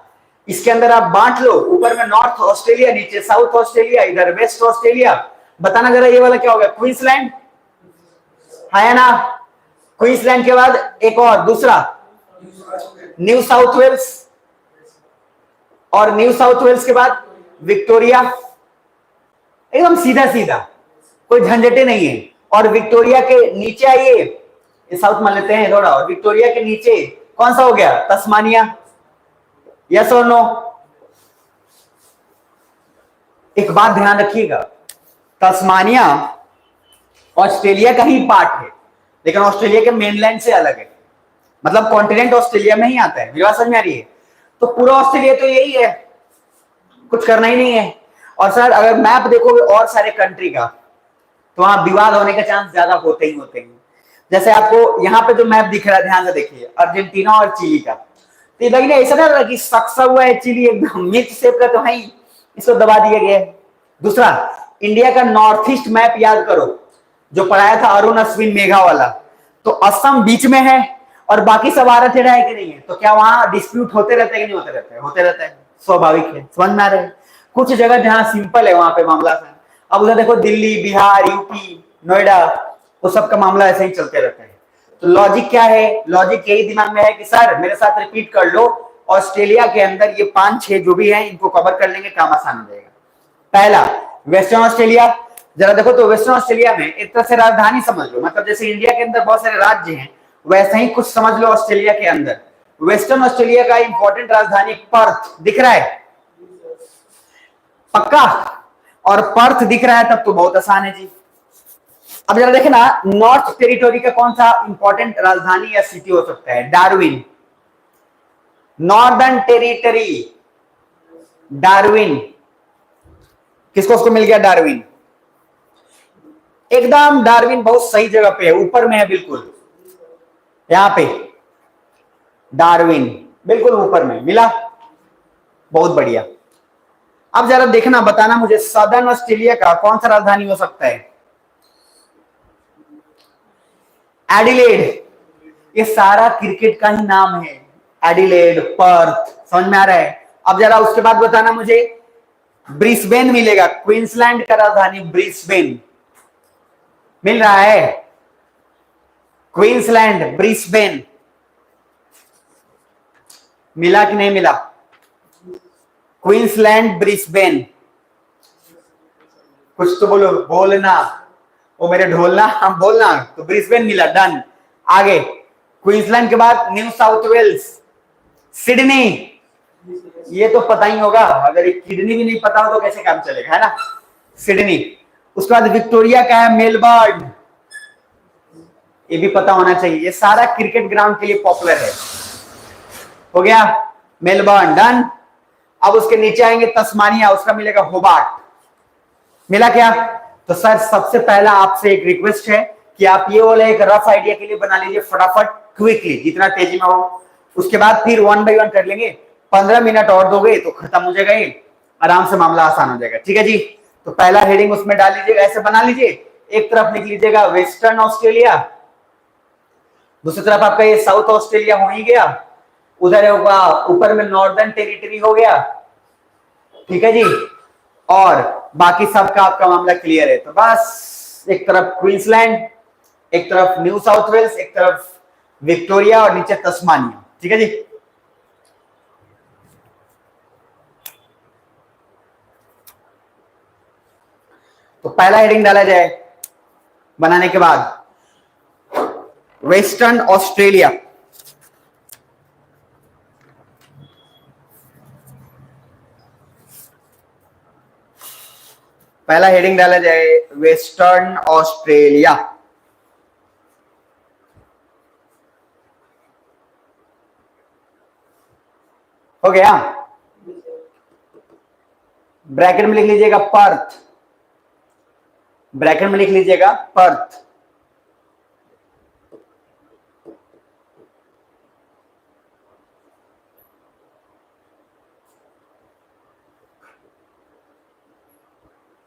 इसके अंदर आप बांट लो, ऊपर में नॉर्थ ऑस्ट्रेलिया, नीचे साउथ ऑस्ट्रेलिया, इधर वेस्ट ऑस्ट्रेलिया। बताना जरा ये वाला क्या होगा, क्वींसलैंड है ना। क्वींसलैंड के बाद एक और दूसरा न्यू साउथ वेल्स, और न्यू साउथ वेल्स के बाद विक्टोरिया। एकदम सीधा सीधा, कोई झंझटे नहीं है। और विक्टोरिया के नीचे आइए, ये साउथ मान लेते हैं थोड़ा, और विक्टोरिया के नीचे कौन सा हो गया, तस्मानिया। यस और नो। एक बात ध्यान रखिएगा, तस्मानिया ऑस्ट्रेलिया का ही पार्ट है, लेकिन ऑस्ट्रेलिया के मेनलैंड से अलग है। मतलब कॉन्टिनेंट ऑस्ट्रेलिया में ही आता है। मेरी बात समझ में आ रही है। तो पूरा ऑस्ट्रेलिया तो यही है, कुछ करना ही नहीं है। और सर अगर मैप देखोगे और सारे कंट्री का, तो वहां विवाद होने का चांस ज्यादा होते ही होते हैं। जैसे आपको यहाँ पे जो मैप दिख रहा है, ध्यान से देखिए, अर्जेंटीना और चिली का। तो ये लगी ऐसा ना कि सक्सा हुआ है चिली, एकदम मिर्च शेप का तो है ही, इसको दबा दिया गया है। दूसरा, इंडिया का नॉर्थ ईस्ट मैप याद करो, जो पढ़ाया था अरुण अश्विन मेघा वाला। तो असम बीच में है और बाकी सब आरा टेढ़ा है कि नहीं है। तो क्या वहां डिस्प्यूट होते रहते हैं कि नहीं होते रहते हैं? होते रहते हैं, स्वाभाविक है। समझ में आ रहा है। कुछ जगह जहां सिंपल है वहां पे मामला है। अब उधर देखो, दिल्ली, बिहार, यूपी, नोएडा, वो सब का मामला ऐसे ही चलते रहता है। तो लॉजिक क्या है, लॉजिक यही दिमाग में है कि सर मेरे साथ रिपीट कर लो, ऑस्ट्रेलिया के अंदर ये 5-6 जो भी है इनको कवर कर लेंगे, काम आसान हो जाएगा। पहला, वेस्टर्न ऑस्ट्रेलिया। जरा देखो तो वेस्टर्न ऑस्ट्रेलिया में एक तरह से राजधानी समझ लो, मतलब जैसे इंडिया के अंदर बहुत सारे राज्य हैं, वैसे ही कुछ समझ लो ऑस्ट्रेलिया के अंदर। वेस्टर्न ऑस्ट्रेलिया का इंपॉर्टेंट राजधानी पर्थ दिख रहा है, पक्का? और पर्थ दिख रहा है तब तो बहुत आसान है जी। अब जरा देखे ना, नॉर्थ टेरिटोरी का कौन सा इंपॉर्टेंट राजधानी या सिटी हो सकता है? डार्विन। Northern territory, Darwin. किसको उसको मिल गया डार्विन? एकदम डार्विन बहुत सही जगह पे है, ऊपर में है बिल्कुल, यहां पे डार्विन बिल्कुल ऊपर में मिला। बहुत बढ़िया। अब जरा देखना, बताना मुझे सदर्न ऑस्ट्रेलिया का कौन सा राजधानी हो सकता है? एडिलेड। ये सारा क्रिकेट का ही नाम है, एडिलेड, पर्थ। समझ में आ रहा है। अब जरा उसके बाद बताना मुझे, ब्रिस्बेन मिलेगा, क्वींसलैंड का राजधानी ब्रिस्बेन मिल रहा है। क्वींसलैंड, ब्रिस्बेन मिला कि नहीं मिला? क्वींसलैंड, ब्रिस्बेन, कुछ तो बोलो, बोलना, वो मेरे ढोलना, हम बोलना। तो ब्रिस्बेन मिला, डन। आगे, क्वींसलैंड के बाद न्यू साउथ वेल्स, सिडनी, ये तो पता ही होगा, अगर एक किडनी भी नहीं पता हो तो कैसे काम चलेगा, है ना। सिडनी। उसके बाद विक्टोरिया का है मेलबर्न, ये भी पता होना चाहिए, ये सारा क्रिकेट ग्राउंड के लिए पॉपुलर है। हो गया मेलबर्न, डन। अब उसके नीचे आएंगे तस्मानिया, उसका मिलेगा होबार्ट। मिला क्या? तो सर सबसे पहला आपसे एक रिक्वेस्ट है कि आप ये वाला एक रफ आइडिया के लिए बना लीजिए फटाफट, क्विकली, जितना तेजी में हो। उसके बाद फिर 1 बाय 1 कर लेंगे। 15 मिनट और दोगे तो खत्म हो जाएगा, ये आराम से मामला आसान हो जाएगा। ठीक है जी। तो पहला हेडिंग उसमें डाल लीजिएगा, ऐसे बना लीजिए। एक तरफ लिख लीजिएगा वेस्टर्न ऑस्ट्रेलिया, दूसरी तरफ आपका ये साउथ ऑस्ट्रेलिया हो ही गया, उधर होगा ऊपर में नॉर्दर्न टेरिटरी हो गया। ठीक है जी। और बाकी सबका आपका मामला क्लियर है। तो बस एक तरफ क्वींसलैंड, एक तरफ न्यू साउथ वेल्स, एक तरफ विक्टोरिया और नीचे तस्मानिया। ठीक है जी। तो पहला हेडिंग डाला जाए बनाने के बाद, वेस्टर्न ऑस्ट्रेलिया। पहला हेडिंग डाला जाए वेस्टर्न ऑस्ट्रेलिया। हो गया। ब्रैकेट में लिख लीजिएगा पर्थ, ब्रैकेट में लिख लीजिएगा पर्थ।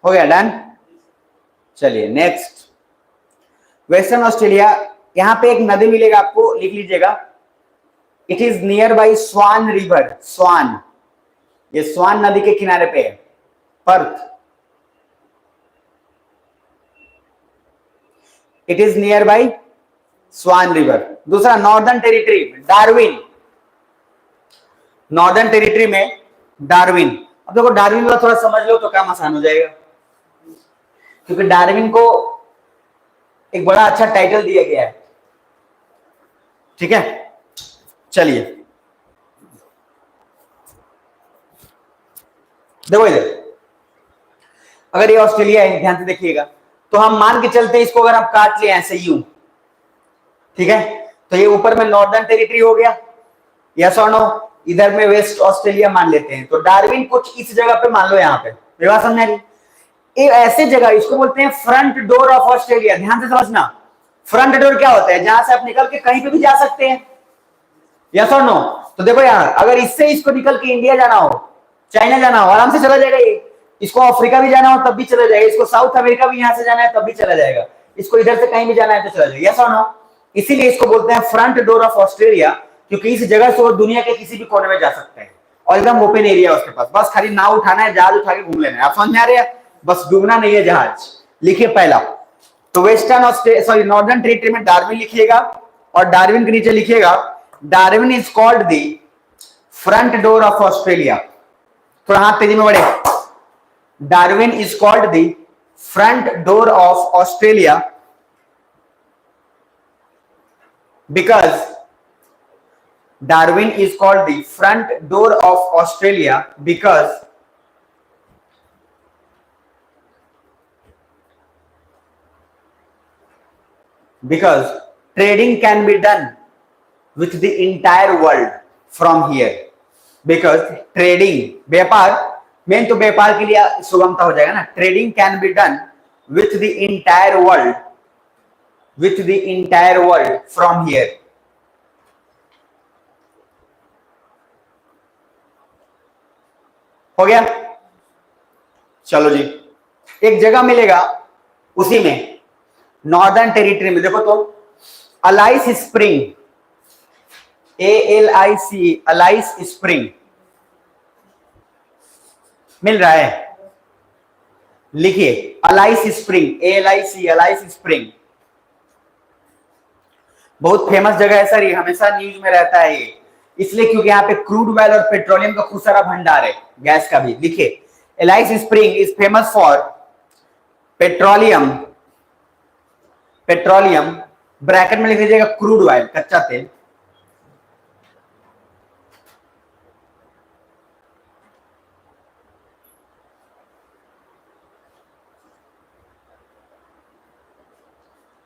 हो गया, डन। चलिए नेक्स्ट, वेस्टर्न ऑस्ट्रेलिया। यहां पे एक नदी मिलेगा आपको, लिख लीजिएगा। It is near by Swan river, Swan, ये स्वान नदी के किनारे पे है, Perth. It is near by Swan river. दूसरा northern territory, Darwin, northern territory में डार्विन। अब देखो डार्विन वाला थोड़ा समझ लो तो काम आसान हो जाएगा, क्योंकि डार्विन को एक बड़ा अच्छा टाइटल दिया गया है। ठीक है, चलिए देखो इधर, अगर ये ऑस्ट्रेलिया है, ध्यान से देखिएगा, तो हम मान के चलते हैं इसको, अगर हम काट लिए ऐसे यूं, ठीक है, तो ये ऊपर में नॉर्दर्न टेरिटरी हो गया, यस और नो। इधर में वेस्ट ऑस्ट्रेलिया मान लेते हैं, तो डार्विन कुछ इस जगह पे मान लो, यहां पे मेरी बात समझ रही? ये ऐसे जगह, इसको बोलते हैं फ्रंट डोर ऑफ ऑस्ट्रेलिया। ध्यान से समझना, फ्रंट डोर क्या होता है? जहां से आप निकल के कहीं पे भी जा सकते हैं, यस और नो। तो देखो यार, अगर इससे इसको निकल के इंडिया जाना हो, चाइना जाना हो, आराम से चला जाएगा ये। इसको अफ्रीका भी जाना हो तब भी चला जाएगा, इसको साउथ अमेरिका भी यहां से जाना है तब भी चला जाएगा, इसको इधर से कहीं भी जाना है तो चला जाएगा, यस और नो। इसीलिए इसको बोलते हैं फ्रंट डोर ऑफ ऑस्ट्रेलिया, क्योंकि इस जगह से वो दुनिया के किसी भी कोने में जा सकते हैं, और एकदम ओपन एरिया उसके पास, बस खाली नाव उठाना है, जहाज उठा के घूम लेना है। आप समझ में आ रहे हैं? बस डूबना नहीं है जहाज। लिखिए पहला, तो western Australia, sorry northern territory में डार्विन लिखिएगा, और डार्विन के नीचे लिखिएगा Darwin is called the front door of Australia. थोड़ा हाथ तेजी में बढ़े। Darwin is called the front door of Australia because Darwin is called the front door of Australia because trading can be done with the entire world from here. Because trading, व्यापार, मेन तो व्यापार के लिए सुगमता हो जाएगा ना। Trading can be done with the entire world from here. हो गया? चलो जी, एक जगह मिलेगा उसी में, नॉर्दर्न टेरिटरी में, देखो तो Alice Spring, ALIC, Alice Spring मिल रहा है। लिखिए Alice Spring, ALIC, Alice Spring, बहुत फेमस जगह है सर, ये हमेशा न्यूज में रहता है ये, इसलिए क्योंकि यहाँ पे क्रूड ऑयल और पेट्रोलियम का खूब सारा भंडार है, गैस का भी। लिखिए alias spring is famous for petroleum, bracket में लिख लीजिएगा क्रूड ऑयल, कच्चा तेल,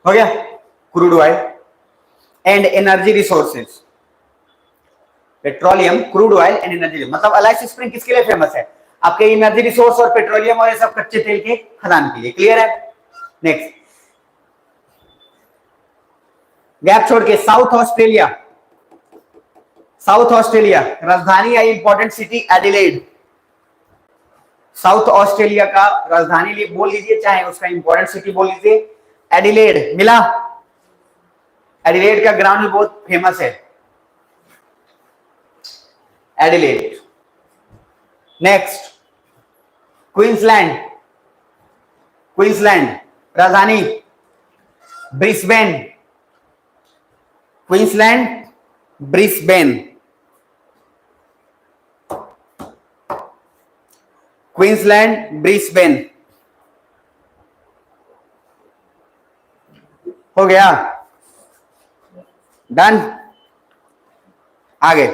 हो गया, crude oil and energy resources, petroleum, crude oil and energy, मतलब अलाइस स्प्रिंग किसके लिए फेमस है? आपके एनर्जी रिसोर्स और पेट्रोलियम और ये सब कच्चे तेल के खदान के लिए। क्लियर है? नेक्स्ट, गैप छोड़ के साउथ ऑस्ट्रेलिया, राजधानी या important city Adelaide. South Australia का राजधानी बोल लीजिए, चाहे उसका इंपॉर्टेंट सिटी बोल लीजिए, एडिलेड। मिला? एडिलेड का ग्राउंड भी बहुत फेमस है, एडिलेड। नेक्स्ट, क्वींसलैंड, राजधानी ब्रिस्बेन, क्वींसलैंड, ब्रिस्बेन, हो गया, डन। आगे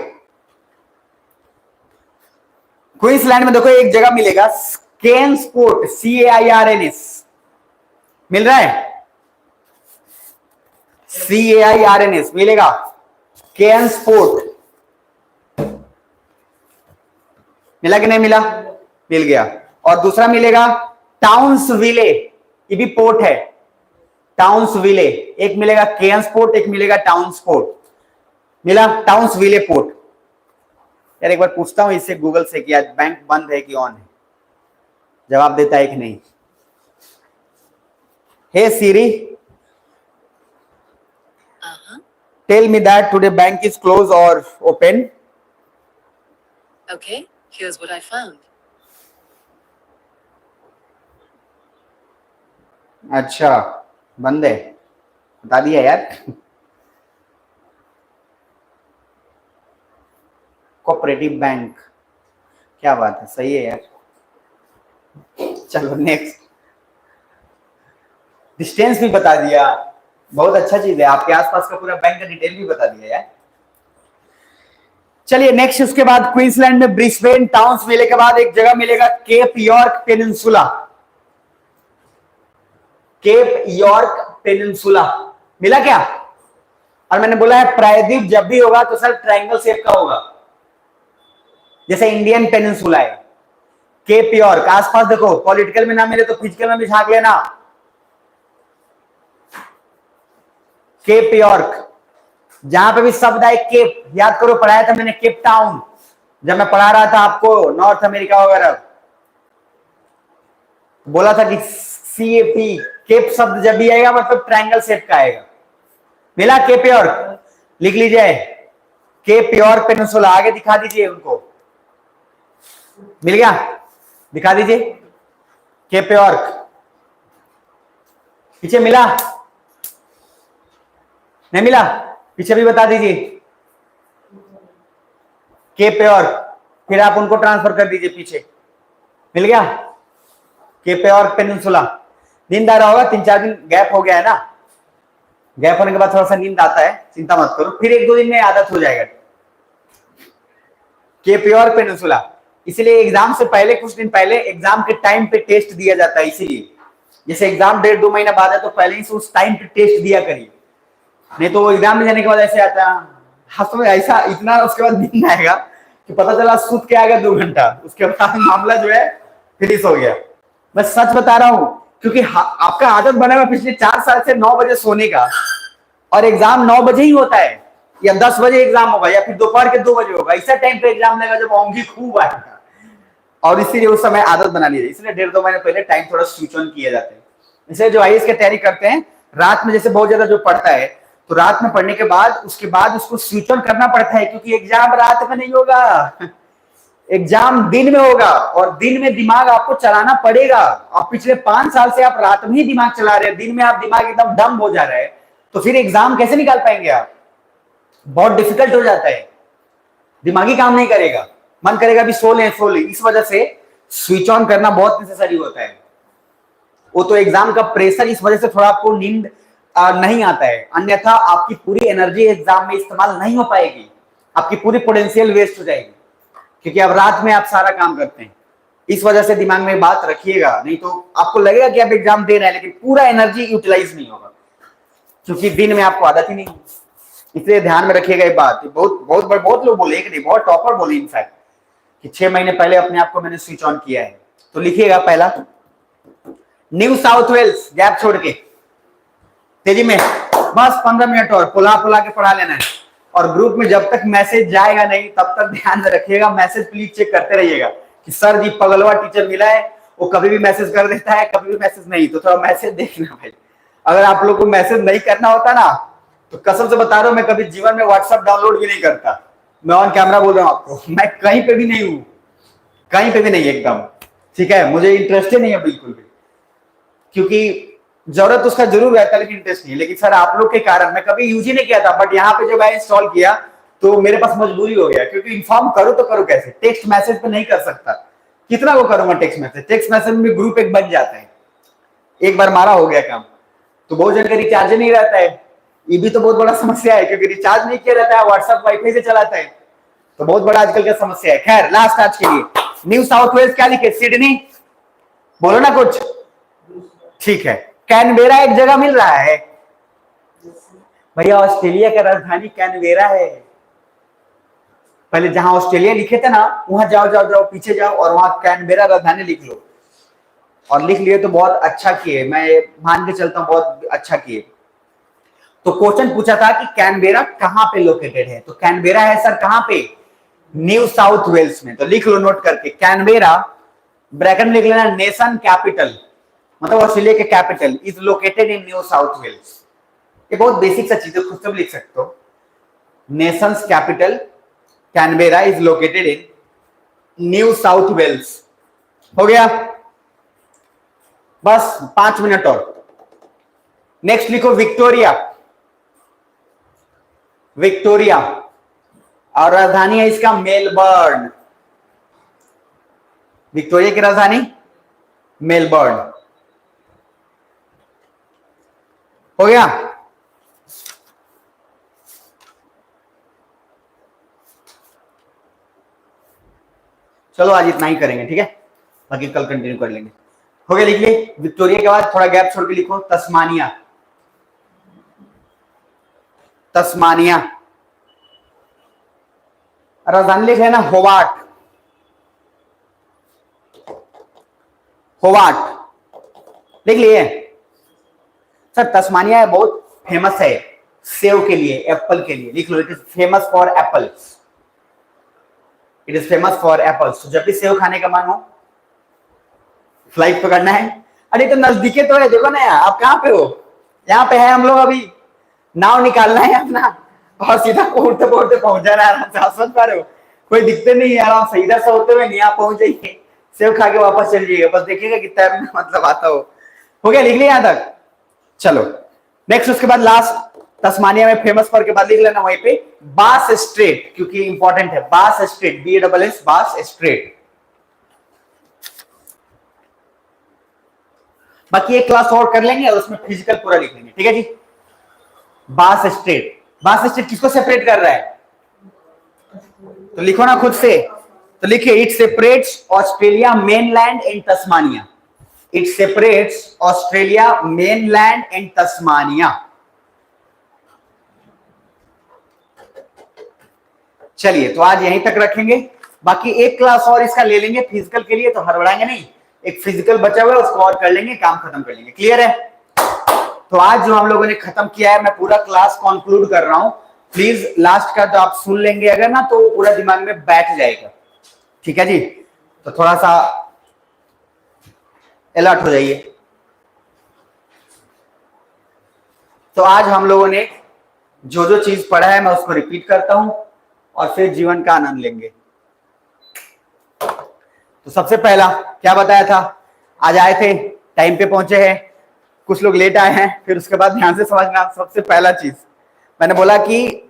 क्वींसलैंड में देखो एक जगह मिलेगा केयर्न्सपोर्ट, CAIRNS, मिल रहा है? CAIRNS मिलेगा, केयर्न्सपोर्ट, मिला कि नहीं मिला? मिल गया। और दूसरा मिलेगा टाउन्सविले, ये भी पोर्ट है, टाउन्सविले। एक मिलेगा केयर्न्सपोर्ट, एक मिलेगा टाउन्सपोर्ट, मिला टाउन्सविले पोर्ट। यार एक बार पूछता हूं इससे गूगल से कि आज बैंक बंद है कि ऑन है, जवाब देता है कि नहीं। Hey Siri, tell me that today bank is closed or open. Okay, here's what I found. अच्छा, बंद है, बता दिया यार। कोऑपरेटिव बैंक, क्या बात है, सही है यार। चलो नेक्स्ट। डिस्टेंस भी बता दिया, बहुत अच्छा चीज है, आपके आसपास का पूरा बैंक का डिटेल भी बता दिया यार। चलिए नेक्स्ट, उसके बाद क्वींसलैंड में ब्रिस्बेन टाउन्स मिले के बाद एक जगह मिलेगा cap York peninsula. Cap York peninsula मिला क्या? और मैंने बोला है प्रायद्वीप जब भी होगा तो सर ट्रायंगल शेप का होगा, जैसे इंडियन पेनिनसुला है। केप यॉर्क आसपास देखो, पॉलिटिकल में ना मिले तो फिजिकल में भी झांक लेना। केप यॉर्क, जहां पे भी शब्द आए केप, याद करो पढ़ाया था मैंने केप टाउन जब मैं पढ़ा रहा था आपको नॉर्थ अमेरिका वगैरह, बोला था कि सीएपी, केप शब्द जब भी आएगा मतलब ट्रायंगल शेप का आएगा। मिला केप यॉर्क, लिख लीजिए केप यॉर्क पेनिनसुला। आगे दिखा दीजिए उनको, मिल गया, दिखा दीजिए केप यॉर्क। पीछे मिला, नहीं मिला, पीछे भी बता दीजिए केप यॉर्क, फिर आप उनको ट्रांसफर कर दीजिए पीछे। मिल गया केप यॉर्क पेनिनसुला। नींद आ रहा होगा, 3-4 दिन गैप हो गया है ना, गैप होने के बाद थोड़ा सा नींद आता है, चिंता मत करो, फिर 1-2 दिन में आदत हो जाएगा। केप यॉर्क पेनिनसुला, इसलिए एग्जाम से पहले, कुछ दिन पहले एग्जाम के टाइम पे टेस्ट दिया जाता है, इसीलिए जैसे एग्जाम 1.5-2 महीना बाद है तो पहले ही से उस टाइम पे टेस्ट दिया करिए, नहीं तो वो एग्जाम में जाने के बाद ऐसे आता है हाथ में ऐसा इतना, उसके बाद नींद आएगा कि पता चला सूत के आ गया 2 घंटा, उसके बाद मामला जो है फिनिश हो गया। मैं सच बता रहा हूं, क्योंकि आपका आदत बना हुआ पिछले 4 साल से 9 बजे सोने का, और एग्जाम 9 बजे ही होता है, या 10 बजे एग्जाम होगा, या फिर दोपहर के 2 बजे होगा, ऐसा टाइम पे एग्जाम लेगा जब औंधी खूब आएगा, और इसीलिए उस समय आदत बना ली, इसलिए 1.5-2 महीने पहले टाइम थोड़ा स्विच ऑन किए जाते हैं। इसलिए जो आईएएस की तैयारी करते हैं रात में, जैसे बहुत ज्यादा जो पढ़ता है तो रात में पढ़ने के बाद उसके बाद उसको स्विच ऑन करना पड़ता है, क्योंकि एग्जाम रात में नहीं होगा, एग्जाम दिन में होगा, और दिन में दिमाग आपको चलाना पड़ेगा। अब पिछले 5 साल से आप रात में ही दिमाग चला रहे हैं, दिन में आप दिमाग एकदम डम हो जा रहा है, तो फिर एग्जाम कैसे निकाल पाएंगे आप? बहुत डिफिकल्ट हो जाता है, दिमागी काम नहीं करेगा, मन करेगा भी सो ले सो ले। इस वजह से स्विच ऑन करना बहुत नेसेसरी होता है। वो तो एग्जाम का प्रेशर, इस वजह से थोड़ा आपको नींद नहीं आता है, अन्यथा आपकी पूरी एनर्जी एग्जाम में इस्तेमाल नहीं हो पाएगी, आपकी पूरी पोटेंशियल वेस्ट हो जाएगी, क्योंकि अब रात में आप सारा काम करते हैं। इस वजह से दिमाग में बात रखिएगा, नहीं तो आपको लगेगा कि आप एग्जाम दे रहे हैं, लेकिन पूरा एनर्जी यूटिलाइज नहीं होगा, क्योंकि दिन में आपको आदत ही नहीं। इसलिए ध्यान में रखिएगा ये बात। बहुत लोग बोले, नहीं बहुत टॉपर बोले इनफैक्ट, कि 6 महीने पहले अपने आप को मैंने स्विच ऑन किया है। तो लिखिएगा पहला, न्यू साउथ वेल्स, गैप छोड़ के तेजी में, बस 15 मिनट और पुला के पढ़ा लेना है। और ग्रुप में जब तक मैसेज जाएगा नहीं तब तक ध्यान में रखिएगा, मैसेज प्लीज चेक करते रहिएगा कि सर जी पगलवा टीचर मिला है, वो कभी भी मैसेज कर देता है, कभी भी मैसेज नहीं, तो थोड़ा मैसेज देखना भाई। अगर आप लोग को मैसेज नहीं करना होता ना, तो कसम से बता रहा हूं, मैं कभी जीवन में व्हाट्सएप डाउनलोड भी नहीं करता। मैं ऑन कैमरा बोल रहा हूं आपको, मैं कहीं पे भी नहीं हूं, कहीं पे भी नहीं एकदम, ठीक है, मुझे इंटरेस्ट ही नहीं है बिल्कुल भी, क्योंकि जरूरत उसका जरूर रहता है लेकिन इंटरेस्ट नहीं। लेकिन सर आप लोग के कारण मैं कभी यूज ही नहीं किया था, बट यहाँ पे जब मैं इंस्टॉल किया तो मेरे पास मजबूरी हो गया, क्योंकि इन्फॉर्म करो तो करो कैसे, टेक्स्ट मैसेज पे नहीं कर सकता, कितना वो करूंगा टेक्स्ट मैसेज, टेक्स्ट मैसेज में ग्रुप एक बन जाता है, एक बार मारा हो गया काम। तो बहुत जन का रिचार्ज नहीं रहता है, ये भी तो बहुत बड़ा समस्या है, क्योंकि रिचार्ज नहीं किया रहता है, व्हाट्सएप वाईफाई से चलाता है, तो बहुत बड़ा आजकल का समस्या है। खैर लास्ट आज के लिए, न्यू साउथ वेल्स क्या लिखे, सिडनी, बोलो ना कुछ, ठीक है। कैनबेरा एक जगह मिल रहा है भैया, ऑस्ट्रेलिया का राजधानी कैनबेरा है। पहले जहां ऑस्ट्रेलिया लिखे थे ना, वहां जाओ जाओ जाओ पीछे जाओ, और वहां कैनबेरा राजधानी लिख लो, और लिख लिए तो बहुत अच्छा किए, मैं मान के चलता हूं बहुत अच्छा किए। तो क्वेश्चन पूछा था कि कैनबेरा कहां पे लोकेटेड है, तो कैनबेरा है सर कहां पे, न्यू साउथ वेल्स में। तो लिख लो नोट करके, कैनबेरा ब्रैकेट में लिख लेना नेशन कैपिटल, मतलब ऑस्ट्रेलिया के capital is located in New South Wales. ये बहुत बेसिक सा चीज है, खुद से भी लिख सकते हो। Nations capital Canberra is located in New South Wales. हो गया, बस 5 मिनट और। नेक्स्ट लिखो विक्टोरिया। विक्टोरिया और राजधानी है इसका मेलबर्न। विक्टोरिया की राजधानी मेलबर्न। हो गया, चलो आज इतना ही करेंगे, ठीक है, बाकी कल कंटिन्यू कर लेंगे। हो गया, लिख लिए। विक्टोरिया के बाद थोड़ा गैप छोड़ के लिखो तस्मानिया। तस्मानिया। राजधानी लिख लेना होबार्ट। होबार्ट लिख लिए सर। तस्मानिया बहुत फेमस है सेव के लिए, एप्पल के लिए। लिख लो, it is famous for apples. It is famous for apples. तो जब भी सेव खाने का मन हो फ्लाइट पकड़ना है। अरे तो नजदीके तो है, देखो ना यार, आप कहाँ पे हो? यहाँ पे है हम लोग, अभी नाव निकालना है अपना और सीधा पहुंचते पहुंचते पहुंच जाना है। आराम से आप समझ पा रहे हो, कोई दिक्कत नहीं है। आराम से इधर से होते हुए यहाँ पहुंच जाइए, सेव खा के वापस चल जाइएगा, बस देखिएगा कितना मतलब आता हो गया, लिख लिया यहाँ तक। चलो नेक्स्ट, उसके बाद लास्ट तस्मानिया में फेमस फॉर के बाद लिख लेना वहीं पे बास स्ट्रेट, क्योंकि इंपॉर्टेंट है। बास स्ट्रेट, BASS, बास स्ट्रेट। बाकी एक क्लास और कर लेंगे और उसमें फिजिकल पूरा लिख लेंगे, ठीक है जी। बास स्ट्रेट, बास स्ट्रेट किसको सेपरेट कर रहा है? तो लिखो ना खुद से, तो लिखिए it separates Australia mainland and Tasmania. It separates Australia mainland and Tasmania. चलिए, तो आज यहीं तक रखेंगे। बाकी एक क्लास और इसका ले लेंगे फिजिकल के लिए, तो हड़बड़ाएंगे नहीं। एक फिजिकल बचा हुआ है, उसको और कर लेंगे, काम खत्म कर लेंगे। क्लियर है? तो आज जो हम लोगों ने खत्म किया है, मैं पूरा क्लास कंक्लूड कर रहा हूं। प्लीज लास्ट का तो आप सुन लेंगे अगर ना, तो पूरा दिमाग में बैठ जाएगा, ठीक है जी। तो थोड़ा सा अलर्ट हो जाइए। तो आज हम लोगों ने जो जो चीज पढ़ा है मैं उसको रिपीट करता हूं और फिर जीवन का आनंद लेंगे। तो सबसे पहला क्या बताया था? आज आए थे, टाइम पे पहुंचे हैं, कुछ लोग लेट आए हैं। फिर उसके बाद ध्यान से समझना, सबसे पहला चीज मैंने बोला कि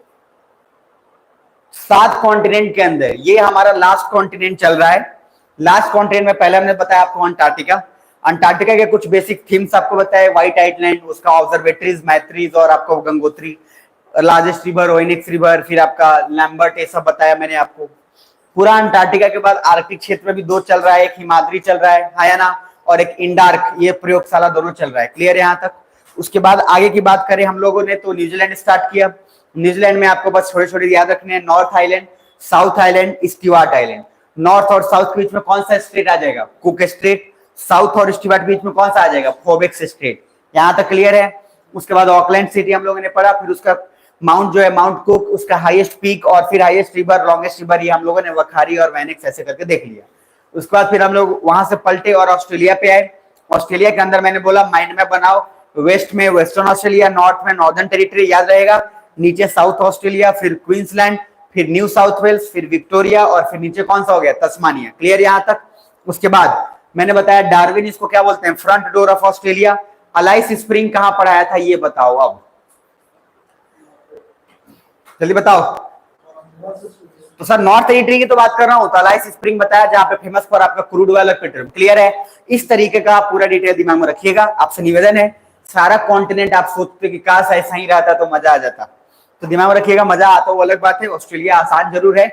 7 कॉन्टिनेंट के अंदर ये हमारा लास्ट कॉन्टिनेंट चल रहा है। लास्ट कॉन्टिनेंट में पहले हमने बताया आपको अंटार्कटिका। अंटार्कटिका के कुछ बेसिक थीम्स आपको बताया, व्हाइट आइलैंड, उसका ऑब्जर्वेटरीज, मैत्रीज और आपको गंगोत्री, लार्जेस्ट रिवर ओइनिक्स रिवर, फिर आपका लैम्बर्ट, ये सब बताया मैंने आपको। पूरा अंटार्कटिका के बाद आर्कटिक क्षेत्र में भी 2 चल रहा है, एक हिमाद्री चल रहा है ना, और एक इंडार्क, ये प्रयोगशाला दोनों चल रहा है। क्लियर है यहाँ तक? उसके बाद आगे की बात करें हम लोगों ने, तो न्यूजीलैंड स्टार्ट किया। न्यूजीलैंड में आपको बस छोटे छोटे याद रखने हैं, north island, south island, Stewart island. North और साउथ के बीच में कौन सा स्ट्रेट आ जाएगा? Cook straight. साउथ और स्टीवार्ट के बीच में कौन सा आ जाएगा? फोबेक्स स्ट्रेट। यहाँ तक क्लियर है? उसके बाद ऑकलैंड सिटी हम लोगों ने पढ़ा, फिर उसका माउंट जो है माउंट कुक, उसका हाईएस्ट पीक और फिर हाईएस्ट रिवर, लॉन्गेस्ट रिवर, ये हम लोगों ने वखारी और वैनिक्स ऐसे करके देख लिया। उसके बाद फिर हम लोग वहां से पलटे और ऑस्ट्रेलिया पे आए। ऑस्ट्रेलिया के अंदर मैंने बोला माइंड में बनाओ, वेस्ट में वेस्टर्न ऑस्ट्रेलिया, नॉर्थ में नॉर्दर्न टेरिटरी, याद रहेगा, नीचे साउथ ऑस्ट्रेलिया, फिर क्वींसलैंड, फिर न्यू साउथ वेल्स, फिर विक्टोरिया और फिर नीचे कौन सा हो गया? तस्मानिया। क्लियर यहां तक? उसके बाद मैंने बताया डार्विन, इसको क्या बोलते हैं? Front door of Australia. Alice spring कहां पढ़ाया था ये बताओ, अब जल्दी बताओ। तो सर नॉर्थ टेरिटरी की तो बात कर रहा हूं, तो अलाइस स्प्रिंग बताया, जहां पे फेमस फॉर आपका क्रूड ऑयल और पेट्रोल। क्लियर है? इस तरीके का पूरा डिटेल दिमाग में रखिएगा। आपसे निवेदन है, सारा कॉन्टिनेंट आप सोचते कि काश ऐसा ही रहता तो मजा आ जाता, तो दिमाग में रखिएगा। मजा आता वो अलग बात है, ऑस्ट्रेलिया आसान जरूर है,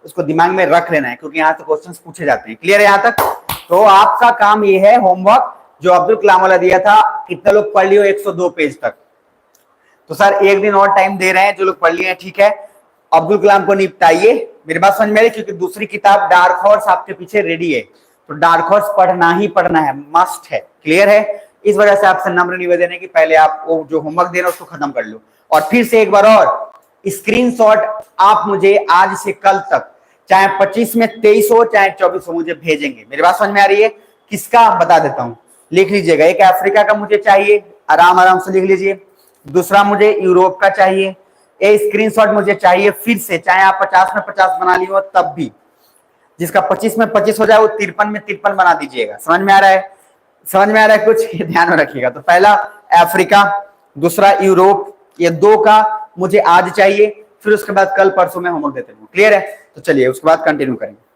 उसको दिमाग में रख लेना है, क्योंकि यहाँ से क्वेश्चन पूछे जाते हैं। क्लियर है यहाँ तक? तो आपका काम ये है, होमवर्क जो अब्दुल कलाम वाला दिया था, कितने लोग पढ़ लियो? 102 पेज तक। तो सर एक दिन और टाइम दे रहे हैं, जो लोग पढ़ लिए हैं ठीक है, अब्दुल कलाम को निपटाइए। मेरी बात समझ में आ रही? क्योंकि दूसरी किताब डार्क हॉर्स आपके पीछे रेडी है, तो डार्क हॉर्स पढ़ना ही पढ़ना है, मस्ट है। क्लियर है? इस वजह से आपसे नम्र निवेदन है कि पहले आप वो जो होमवर्क दे रहे हो उसको खत्म कर लो। और फिर से एक बार और स्क्रीनशॉट आप मुझे आज से कल तक, चाहे 25 में 23 हो चाहे 24 हो, मुझे भेजेंगे। मेरी बात समझ में आ रही है? किसका बता देता हूं, लिख लीजिएगा। एक अफ्रीका का मुझे चाहिए, आराम आराम से लिख लीजिए। दूसरा मुझे यूरोप का चाहिए। ये स्क्रीनशॉट मुझे चाहिए फिर से, चाहे आप 50 में 50 बना ली हो तब भी। जिसका 25 में 25 हो जाए वो 53 में 53 बना दीजिएगा। समझ में आ रहा है? समझ में आ रहा है कुछ? ये ध्यान में रखिएगा। तो पहला अफ्रीका, दूसरा यूरोप, ये दो का मुझे आज चाहिए, फिर उसके बाद कल परसों में होमवर्क देते हैं। क्लियर है? तो चलिए उसके बाद कंटिन्यू करेंगे।